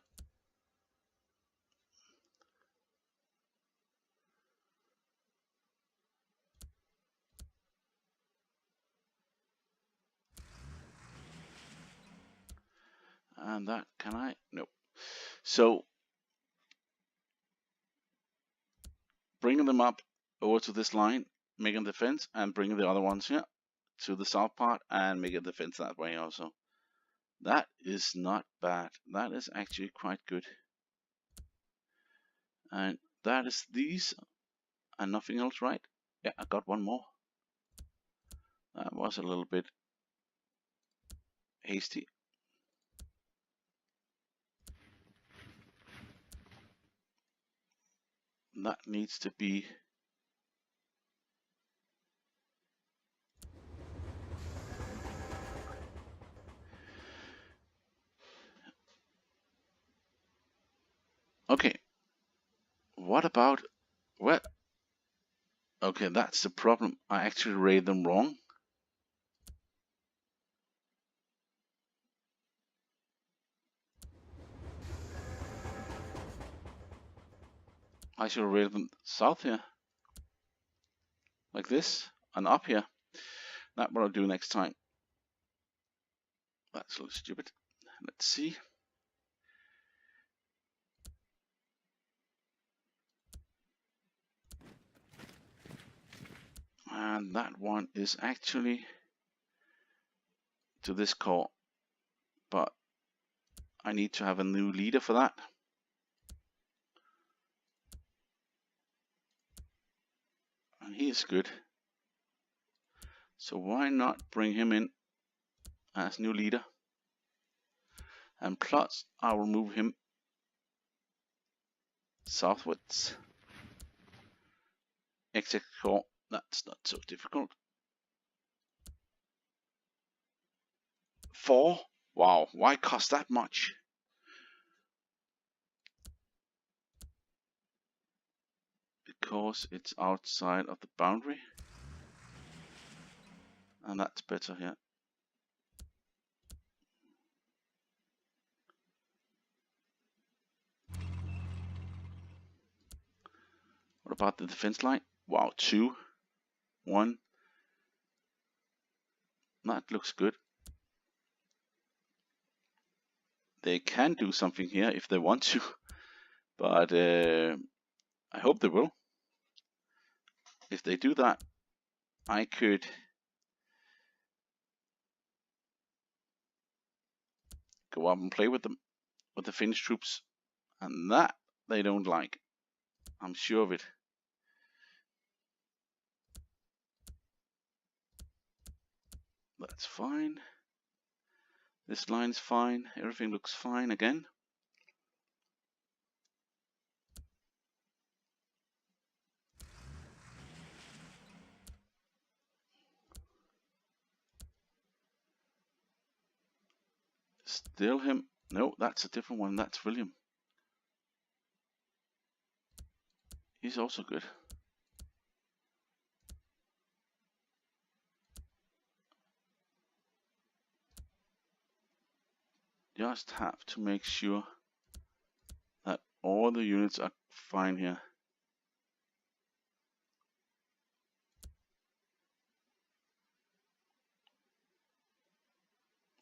And that, can I? Nope. So, bringing them up over to this line, making the fence, and bringing the other ones here to the south part and make a defense that way also. That is not bad. That is actually quite good. And that is these and nothing else, right? Yeah, I got one more. That was a little bit hasty. That needs to be okay. What about what? Okay, that's the problem. I actually read them wrong. I should read them south here, like this, and up here. That's what I'll do next time. That's a little stupid. Let's see. And that one is actually to this core, but I need to have a new leader for that. And he is good. So why not bring him in as new leader? And plus I will move him southwards. Exec core, that's not so difficult. 4? Wow, why cost that much? Because it's outside of the boundary. And that's better here. What about the defense line? Wow, 2, 1, That looks good. They can do something here if they want to, but I hope they will. If they do that, I could go up and play with them, with the Finnish troops, and that they don't like. I'm sure of it. That's fine. This line's fine. Everything looks fine again. Still him. No, that's a different one. That's William. He's also good. Just have to make sure that all the units are fine here.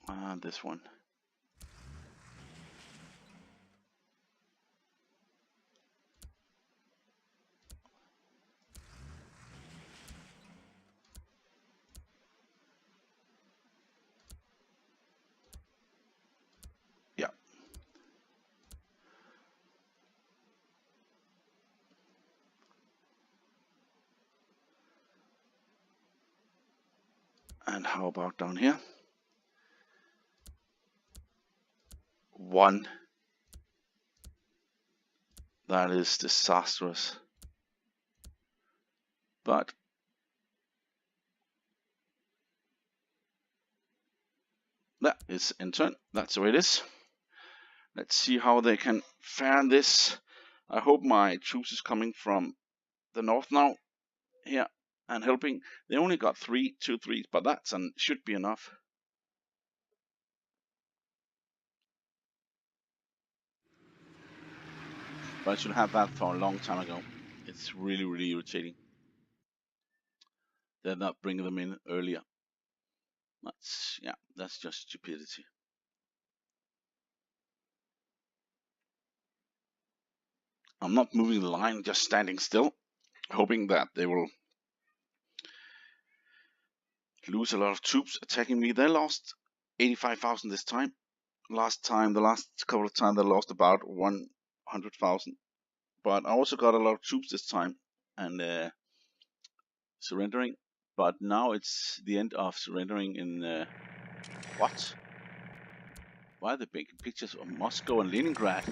And this one. Yeah. And how about down here? 1. That is disastrous. But that is in turn. That's the way it is. Let's see how they can fare in this. I hope my troops is coming from the north now here and helping. They only got 2 3s, but that should be enough. But I should have that for a long time ago. It's really, really irritating. They're not bringing them in earlier. That's just stupidity. I'm not moving the line, just standing still, hoping that they will lose a lot of troops attacking me. They lost 85,000 this time. The last couple of times they lost about 100,000. But I also got a lot of troops this time and surrendering. But now it's the end of surrendering in what? Why are they making pictures of Moscow and Leningrad?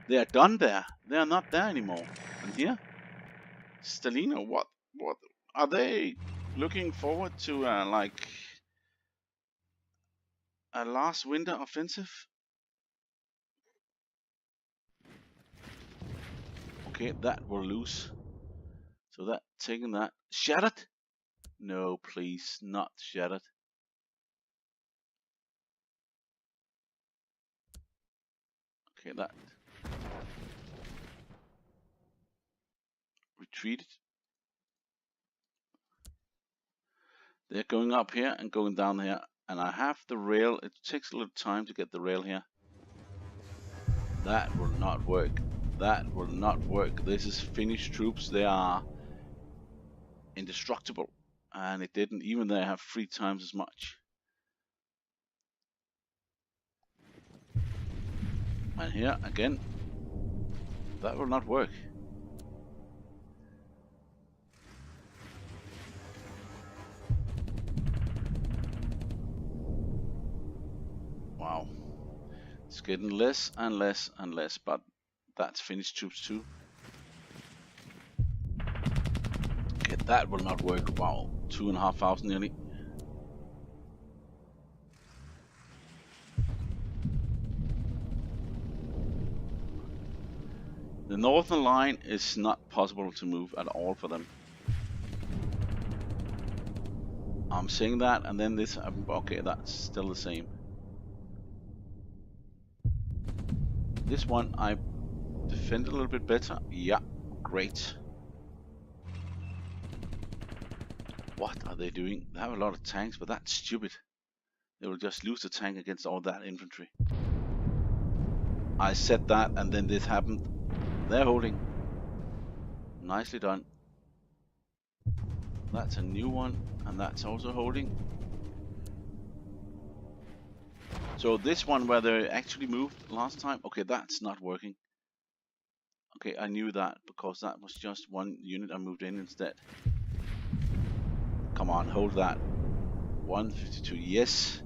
They are done there. They are not there anymore. And here, Stalino. What are they looking forward to? Like a last winter offensive? Okay, that will lose. So that taking that shattered. No, please, not shattered. Okay, that retreated. They're going up here and going down here, and I have the rail. It takes a little time to get the rail here. That will not work. That will not work. This is Finnish troops. They are indestructible, and it didn't. Even they have 3 times as much. And here again, that will not work. Wow, it's getting less and less and less, but that's Finnish troops too. Okay, that will not work. Wow, 2,500 nearly. The northern line is not possible to move at all for them. I'm saying that, and then this, okay, that's still the same. This one I defend a little bit better. Yeah, great. What are they doing? They have a lot of tanks, but that's stupid. They will just lose the tank against all that infantry. I said that, and then this happened. They're holding. Nicely done. That's a new one, and that's also holding. So this one where they actually moved last time, okay, that's not working. Okay, I knew that because that was just one unit I moved in instead. Come on, hold that. 152, yes.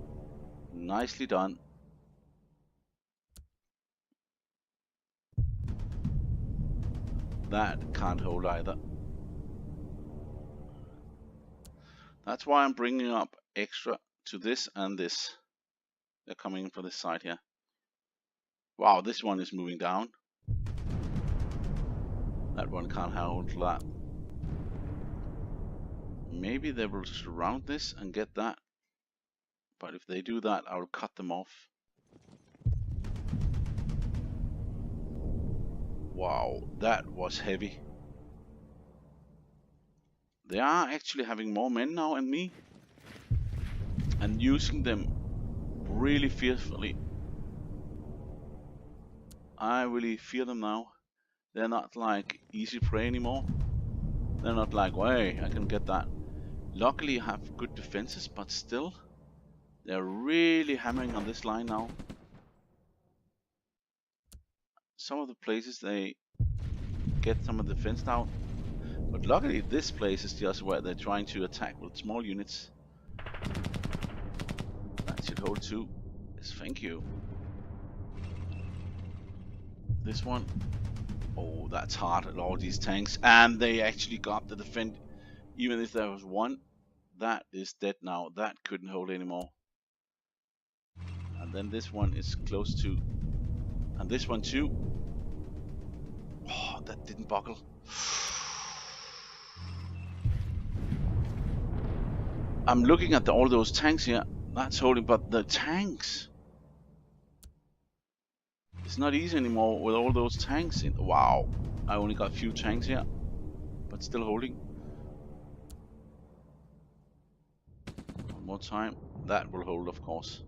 Nicely done. That can't hold either. That's why I'm bringing up extra to this and this. They're coming in for this side here. Wow, this one is moving down. That one can't hold that. Maybe they will surround this and get that. But if they do that, I'll cut them off. Wow, that was heavy. They are actually having more men now than me. And using them really fiercely. I really fear them now. They're not like easy prey anymore. They're not like, hey, I can get that. Luckily I have good defenses, but still, they're really hammering on this line now. Some of the places they get some of the defense down, but luckily this place is just where they're trying to attack with small units. That should hold too. Yes, thank you. This one, oh, that's hard at all these tanks, and they actually got the defend. Even if there was one, that is dead now. That couldn't hold anymore. And then this one is close to, and this one too. Oh, that didn't buckle. I'm looking at all those tanks here. That's holding, but the tanks. It's not easy anymore with all those tanks in. Wow, I only got a few tanks here, but still holding. One more time. That will hold, of course.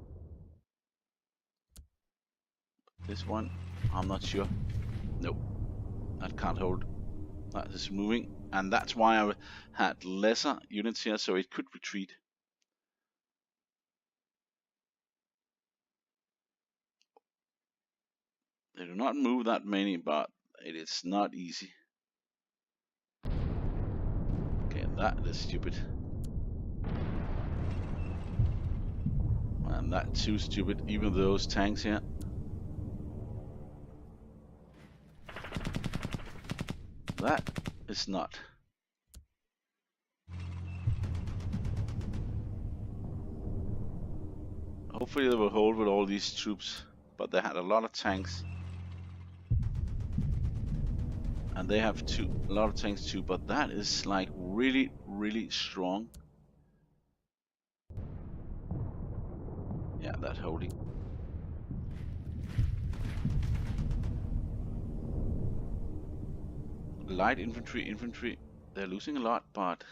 This one, I'm not sure. Nope, that can't hold. That is moving, and that's why I had lesser units here, so it could retreat. They do not move that many, but it is not easy. Okay, that is stupid. And that's too stupid, even those tanks here. That is not. Hopefully they will hold with all these troops, but they had a lot of tanks. And they have a lot of tanks too, but that is like really, really strong. Yeah, that holding. Light infantry, they're losing a lot, but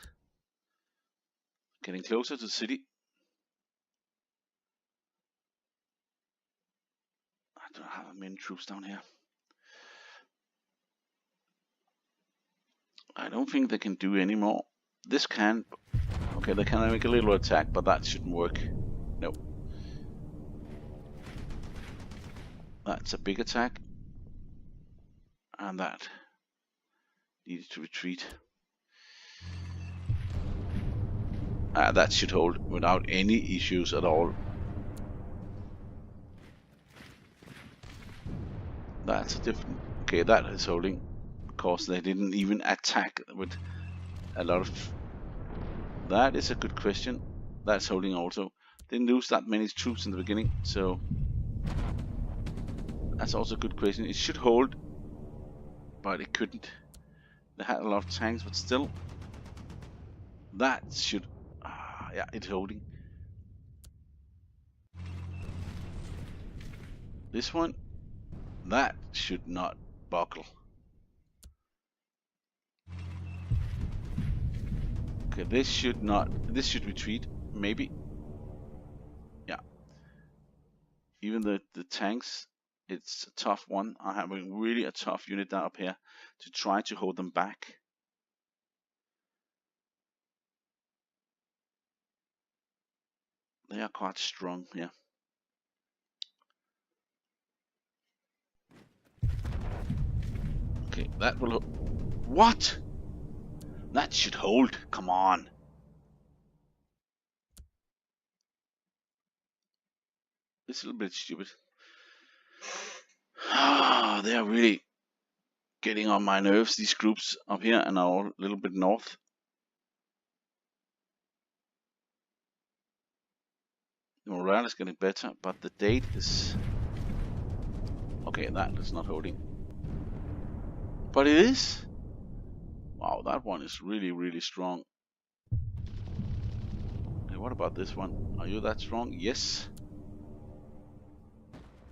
getting closer to the city. I don't have many troops down here. I don't think they can do any more. This can. Okay, they can make a little attack, but that shouldn't work. No. That's a big attack. And that needed to retreat. That should hold without any issues at all. That's a different. Okay, that is holding. Of course, they didn't even attack with a lot of. That is a good question. That's holding also. Didn't lose that many troops in the beginning, so that's also a good question. It should hold, but it couldn't. They had a lot of tanks, but still, that should. Yeah, it's holding. This one, that should not buckle. Okay, this should not. This should retreat, maybe. Yeah. Even the tanks, it's a tough one. I have really a tough unit down up here to try to hold them back. They are quite strong here. Okay, that will. What? That should hold. Come on. It's a little bit stupid. Ah, they are really getting on my nerves, these groups up here and all a little bit north. The morale is getting better, but the date is... Okay, that is not holding. But it is? Wow, that one is really, really strong. Okay, what about this one? Are you that strong? Yes.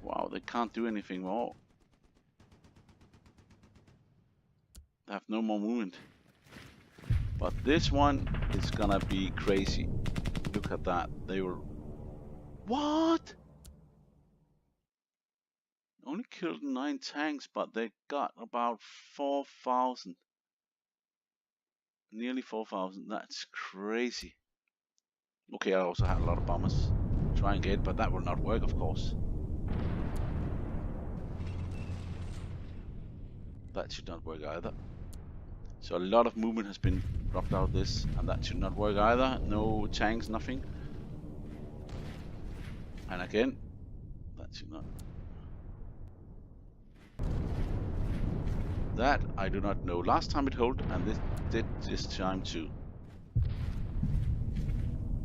Wow, they can't do anything more. They have no more movement. But this one is gonna be crazy. Look at that. They were... What? Only killed 9 tanks, but they got about 4,000. Nearly 4,000. That's crazy. Okay, I also had a lot of bombers. Try and get, but that will not work, of course. That should not work either. So a lot of movement has been dropped out of this, and that should not work either. No tanks, nothing. And again, that should not. That I do not know. Last time it hold, and this did this time too.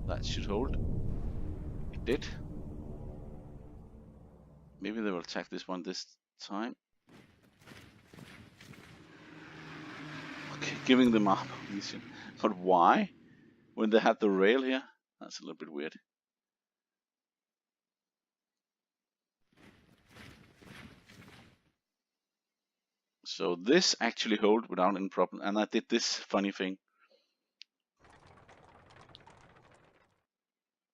That should hold. It did. Maybe they will attack this one this time. Okay, giving them ammunition. But why? When they had the rail here? That's a little bit weird. So this actually hold without any problem, and I did this funny thing.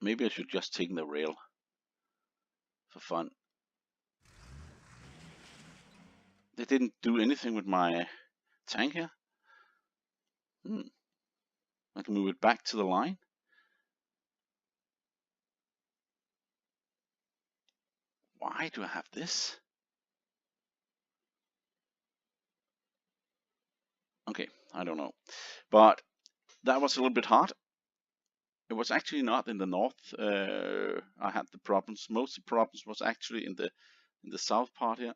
Maybe I should just take the rail for fun. They didn't do anything with my tank here. I can move it back to the line. Why do I have this? Okay, I don't know. But that was a little bit hard. It was actually not in the north. I had the problems. Most of the problems was actually in the south part here.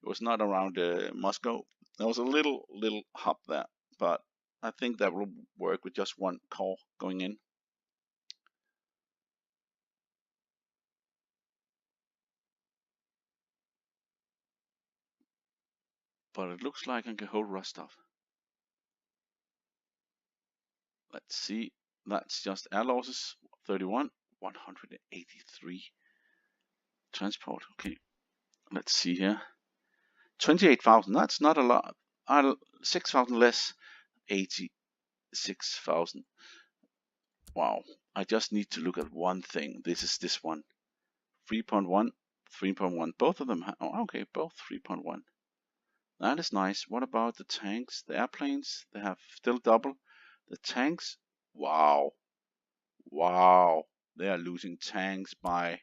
It was not around Moscow. There was a little hub there, but I think that will work with just one core going in. But it looks like I can hold Rostov. Let's see. That's just air losses. 31, 183. Transport. Okay. Let's see here. 28,000. That's not a lot. 6,000 less. 86,000. Wow. I just need to look at one thing. This is this one. 3.1, 3.1. Both of them. Oh, okay, both 3.1. That is nice. What about the tanks? The airplanes? They have still double. The tanks? Wow. Wow. They are losing tanks by...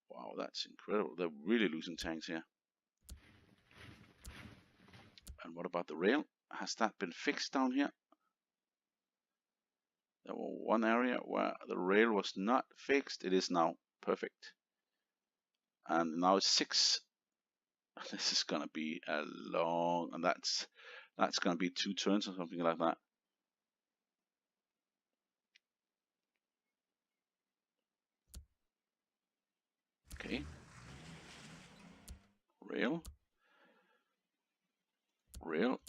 Wow, that's incredible. They're really losing tanks here. And what about the rail? Has that been fixed down here? There was one area where the rail was not fixed. It is now perfect. And now it's 6. This is gonna be a long, and that's gonna be 2 turns or something like that. Okay. Rail. Rail.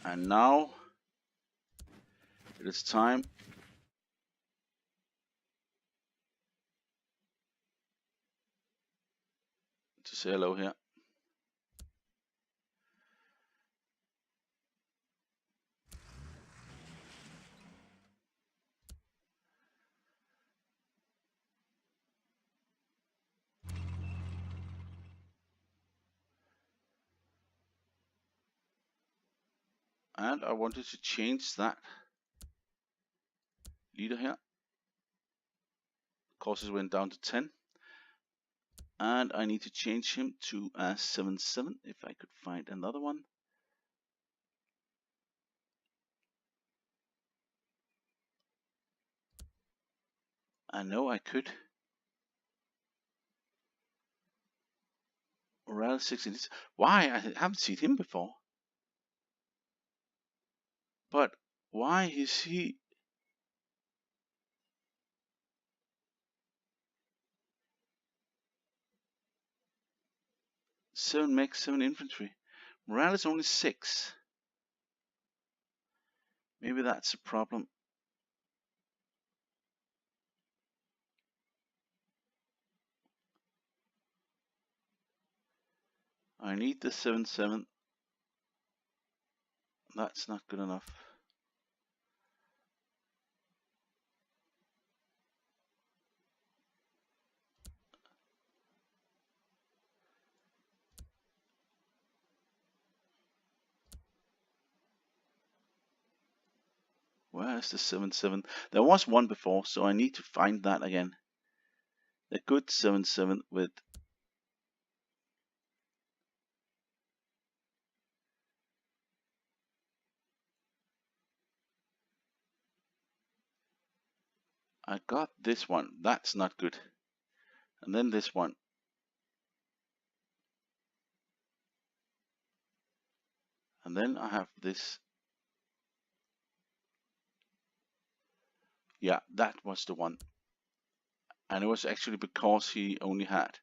And now it is time to say hello here. And I wanted to change that leader here. Courses went down to 10. And I need to change him to a 7-7 if I could find another one. I know I could. Morale 16. Why? I haven't seen him before. But why is he? Seven mech, 7 infantry. Morale is only 6. Maybe that's a problem. I need the 7-7. That's not good enough. Where's the 7-7? There was one before, so I need to find that again. A good 7-7 with I got this one. That's not good. And then this one. And then I have this. Yeah, that was the one. And it was actually because he only had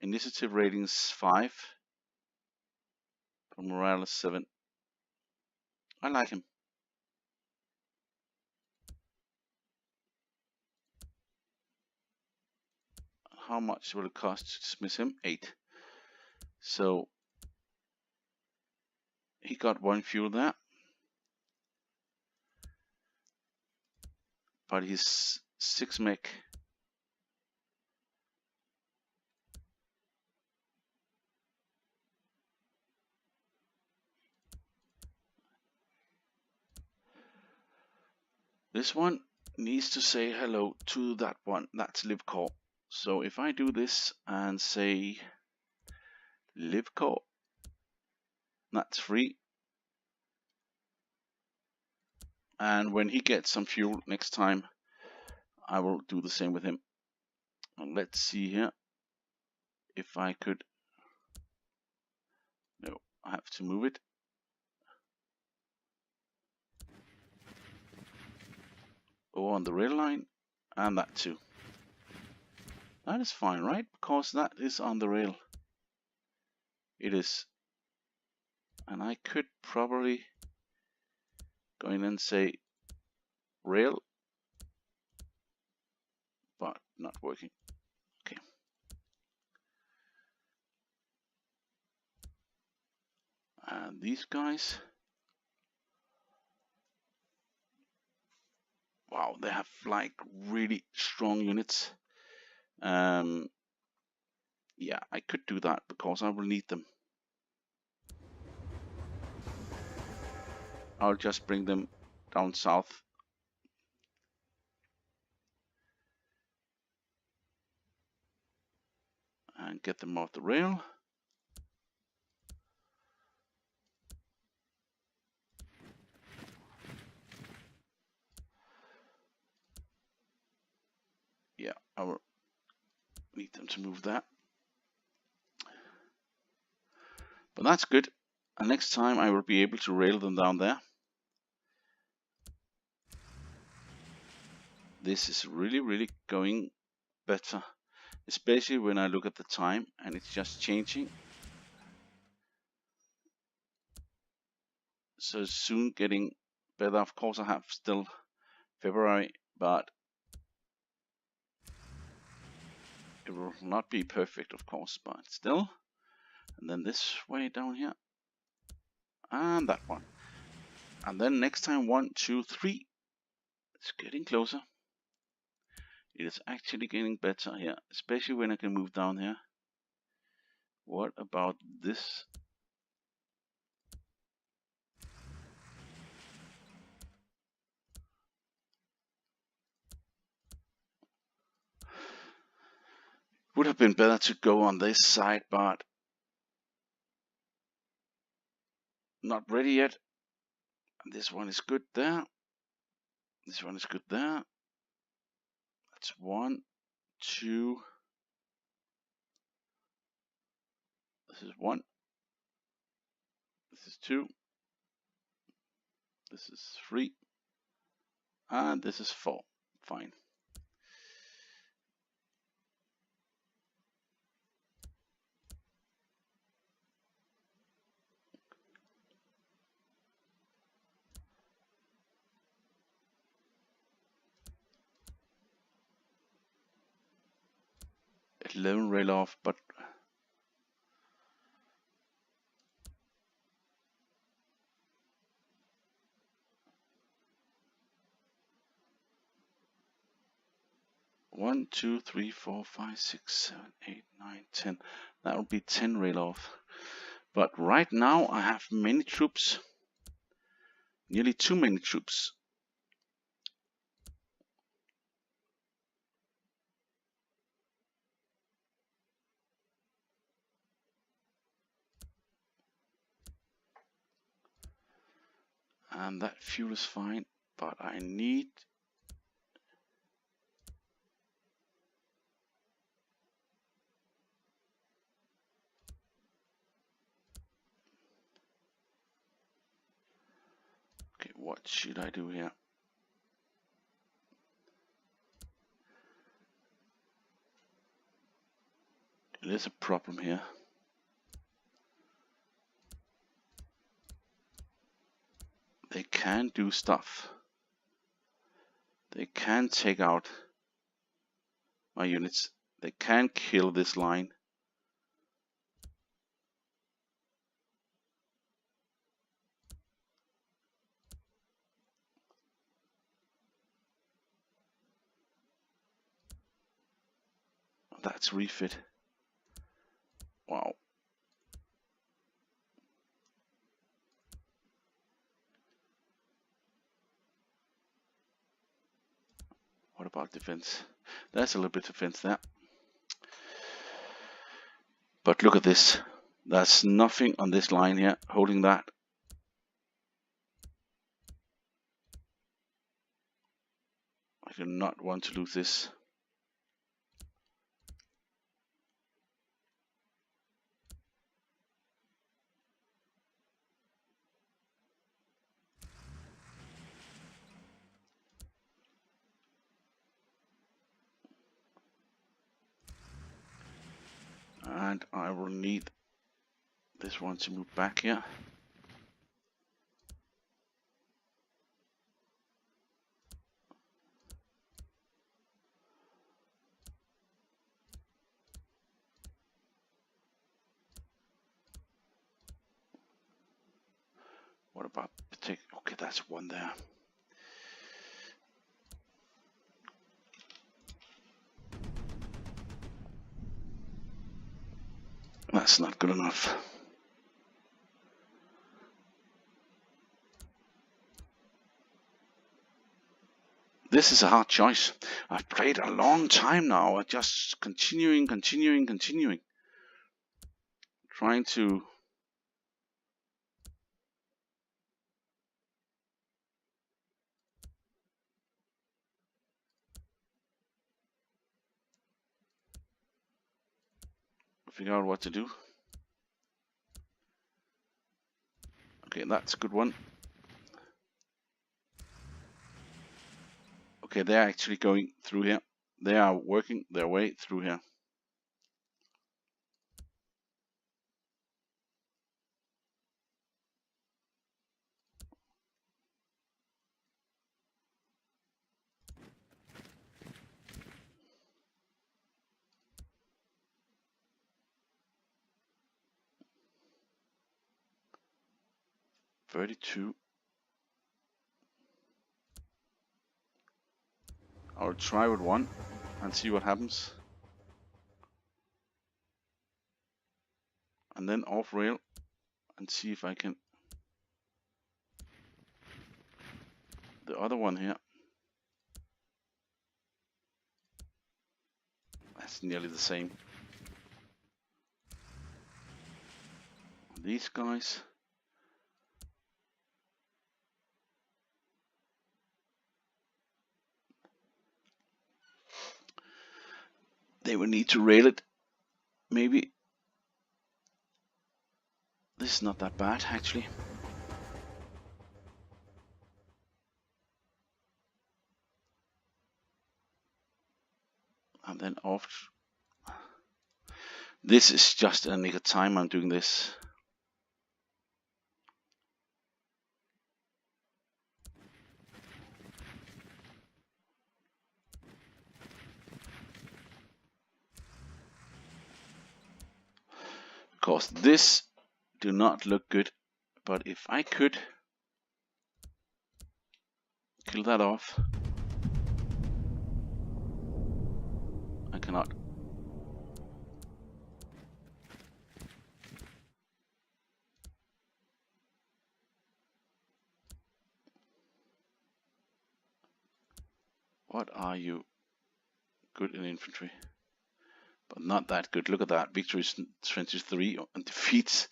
initiative ratings 5, but morale is 7. I like him. How much will it cost to dismiss him? 8. So he got 1 fuel there. But he's 6 mech. This one needs to say hello to that one. That's live core. So if I do this and say live core, that's free. And when he gets some fuel next time, I will do the same with him. And let's see here if I could. No, I have to move it. Oh, on the rail line, and that too. That is fine, right? Because that is on the rail. It is. And I could probably go in and say rail, but not working. Okay. And these guys. Wow, they have like really strong units. Yeah, I could do that because I will need them. I'll just bring them down south. And get them off the rail. Yeah, I will need them to move that. But that's good. And next time I will be able to rail them down there. This is really going better. Especially when I look at the time and it's just changing. So it's soon getting better. Of course I have still February, but it will not be perfect, of course, but still. And then this way down here. And that one. And then next time 1, 2, 3. It's getting closer. It is actually getting better here, especially when I can move down here. What about this? Would have been better to go on this side, but not ready yet. This one is good there. This one is good there. That's 1, 2. This is 1. This is 2. This is 3. And this is 4. Fine. At 11 rail off, but one, 2, 3, 4, 5, 6, 7, 8, 9, 10. That would be 10 rail off. But right now I have many troops, nearly too many troops. And that fuel is fine, but I need okay, what should I do here? There's a problem here. They can do stuff. They can take out my units. They can kill this line. That's refit. Wow. What about defense? There's a little bit of defense there. But look at this. There's nothing on this line here holding that. I do not want to lose this. And I will need this one to move back here. What about okay, that's one there. That's not good enough. This is a hard choice. I've played a long time now, just continuing. Trying to figure out what to do. Okay, that's a good one. Okay, they're actually going through here. They are working their way through here. $32. I'll try with one and see what happens. And then off rail and see if I can. The other one here That's nearly the same. These guys. They will need to rail it. Maybe. This is not that bad, actually. And then off. This is just a nick of time I'm doing this. Because this do not look good. But if I could kill that off. I cannot. What are you? Good in infantry. But not that good. Look at that. Victory is 23 and defeats.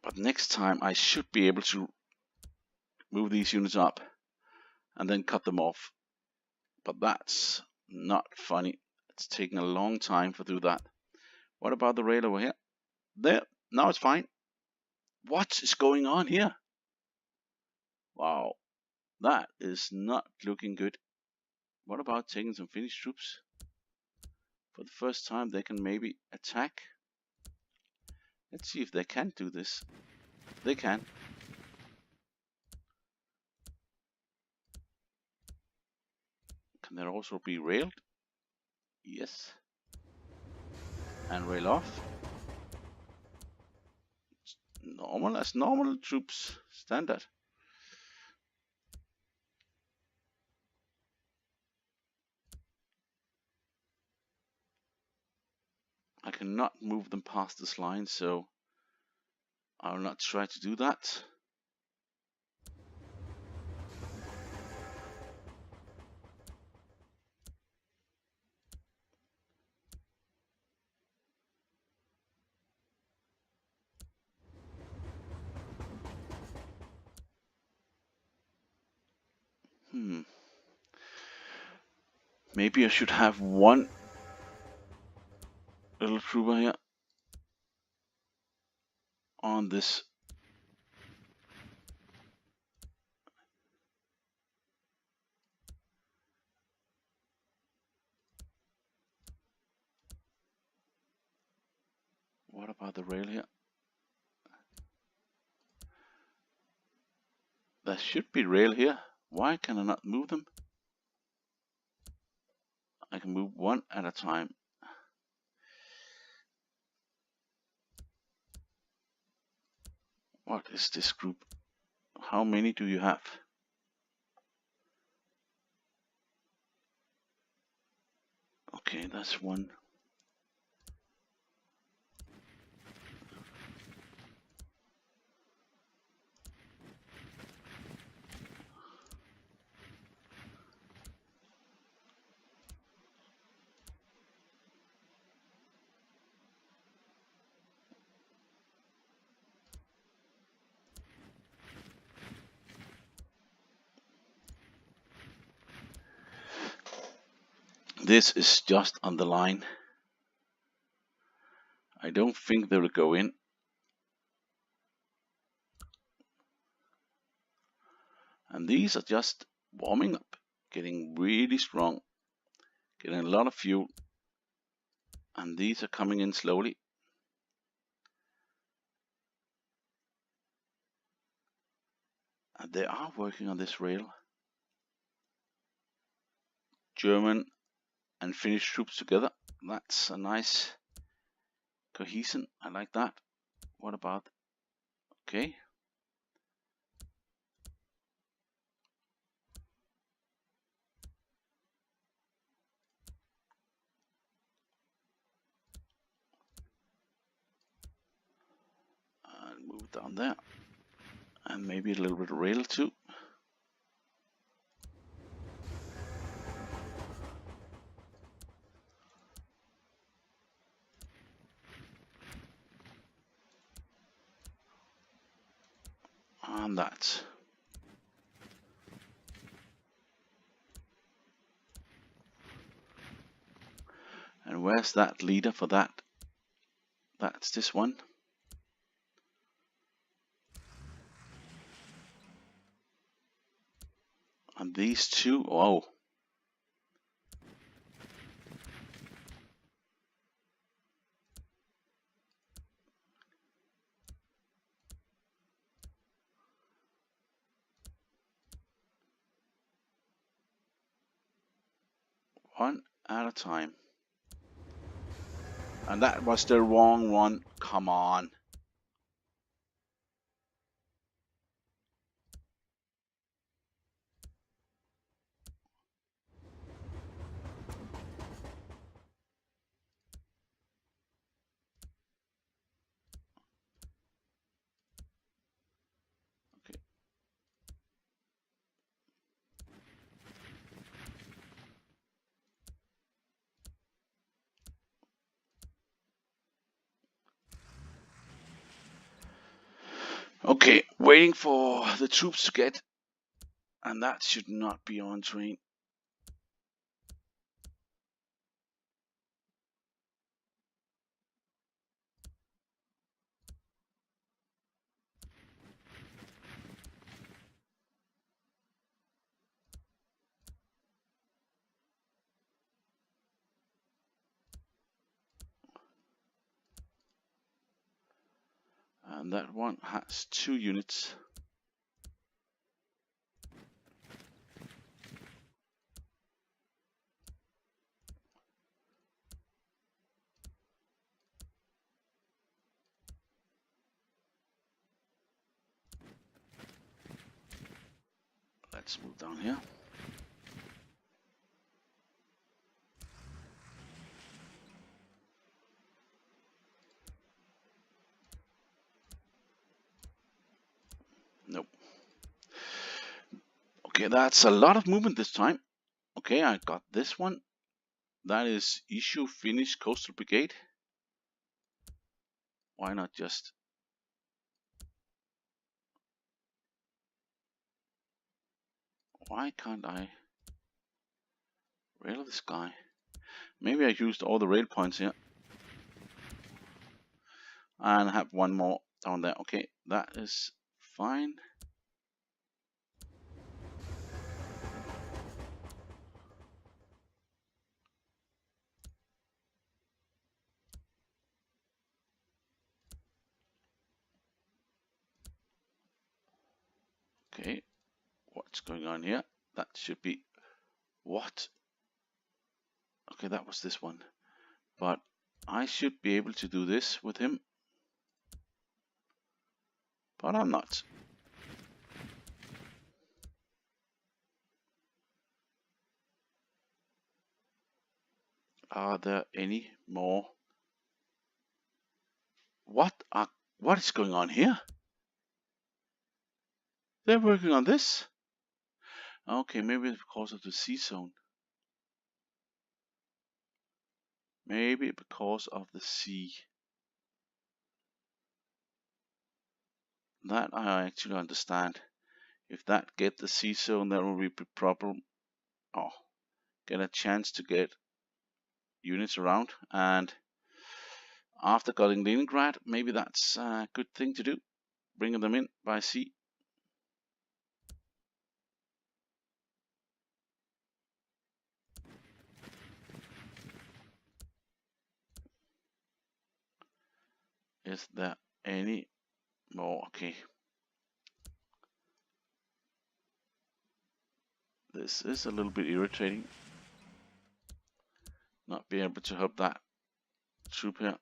But next time I should be able to move these units up and then cut them off. But that's not funny. It's taking a long time to do that. What about the rail over here? There. Now it's fine. What is going on here? Wow. That is not looking good. What about taking some Finnish troops? For the first time they can maybe attack. Let's see if they can do this. They can. Can there also be railed? Yes. And rail off. Normal as normal troops. Standard. I cannot move them past this line, so I will not try to do that. Maybe I should have one little trooper here on this. What about the rail here? There should be rail here. Why can I not move them? I can move one at a time. What is this group? How many do you have? Okay, that's one. This is just on the line. I don't think they will go in. And these are just warming up, getting really strong, getting a lot of fuel. And these are coming in slowly. And they are working on this rail. German and Finnish troops together. That's a nice cohesion. I like that. What about? Okay. And move down there. And maybe a little bit of rail too. on that. And where's that leader for that? That's this one. And these two, oh. One at a time. And that was the wrong one. Come on. Okay. Okay, waiting for the troops to get, and that should not be on train. And that one has 2 units. Let's move down here. Nope. Okay, that's a lot of movement this time. Okay, I got this one. That is issue Finnish Coastal Brigade. Why not just... Why can't I rail this guy? Maybe I used all the rail points here. And I have one more down there. Okay, that is fine. Okay, what's going on here? That should be... What? Okay, that was this one. But I should be able to do this with him. But I'm not. Are there any more? What is going on here? They're working on this. Okay, maybe it's because of the sea zone. Maybe because of the sea. That I actually understand. If that get the sea zone, there will be a problem. Oh, get a chance to get units around. And after getting Leningrad, maybe that's a good thing to do. Bringing them in by sea. Is there any more? Okay. This is a little bit irritating. Not being able to help that troop here.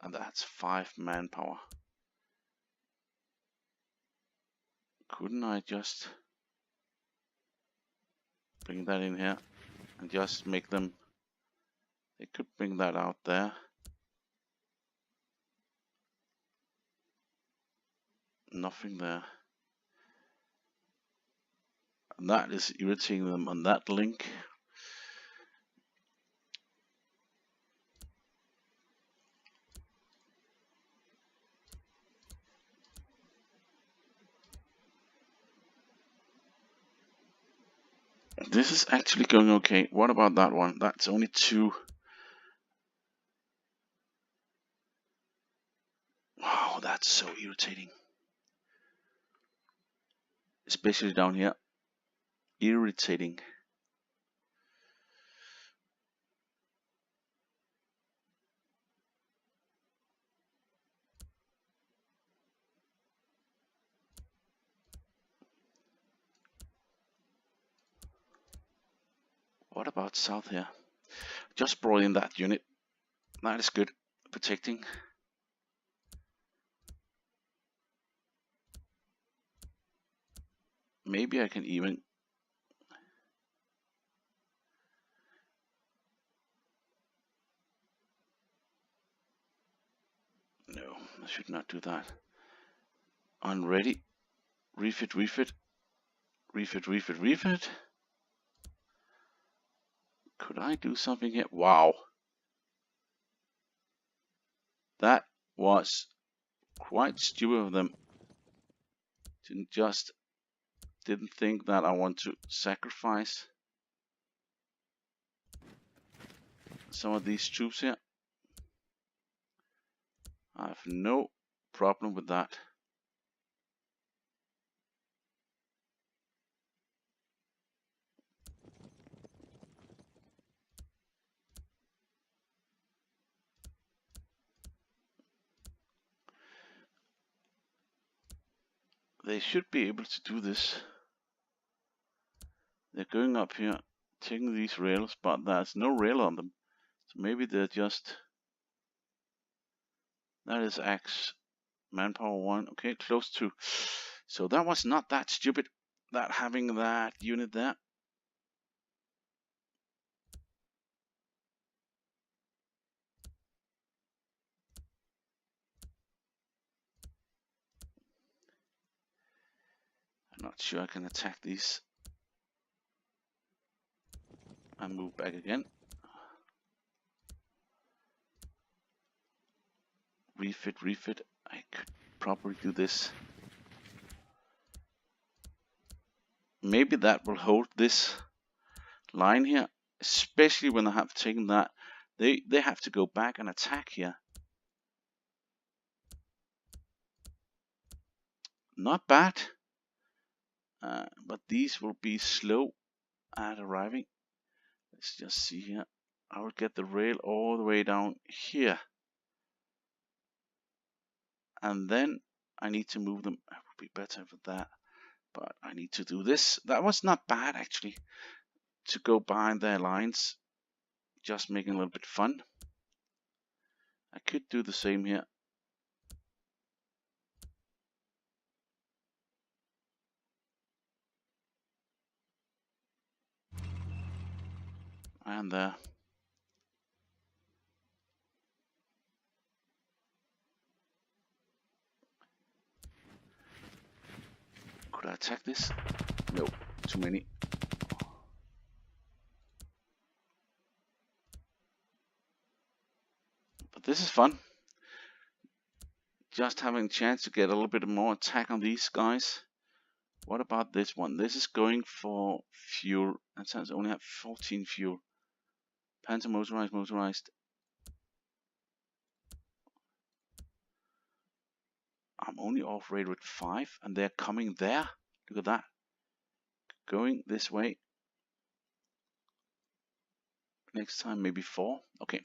And that's 5 manpower. Couldn't I just bring that in here and just make them... They could bring that out there. Nothing there. And that is irritating them on that link. This is actually going okay. What about that one? That's only 2. Wow, that's so irritating. Especially down here. Irritating. What about south here? Just brought in that unit. That is good. Protecting. Maybe I can even... No, I should not do that. Unready. Refit, refit. Refit, refit, refit. Could I do something here? Wow. That was quite stupid of them. Didn't think that I want to sacrifice some of these troops here. I have no problem with that. They should be able to do this. They're going up here, taking these rails, but there's no rail on them. So maybe they're just... That is X. Manpower 1. Okay, close to. So that was not that stupid, that having that unit there. I'm not sure I can attack these. And move back again. Refit, refit. I could probably do this. Maybe that will hold this line here, especially when I have taken that. They have to go back and attack here. Not bad, but these will be slow at arriving. Let's just see here. I will get the rail all the way down here, and then I need to move them. I would be better for that, but I need to do this. That was not bad actually, to go behind their lines, just making a little bit fun. I could do the same here. And there. Could I attack this? No, too many. But this is fun. Just having a chance to get a little bit more attack on these guys. What about this one? This is going for fuel. That sounds only have 14 fuel. Panzer motorized, motorized. I'm only off rate with 5, and they're coming there. Look at that. Going this way. Next time maybe 4. Okay.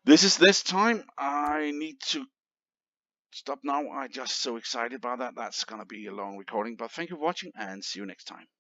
This time. I need to stop now. I'm just so excited about that. That's gonna be a long recording. But thank you for watching, and see you next time.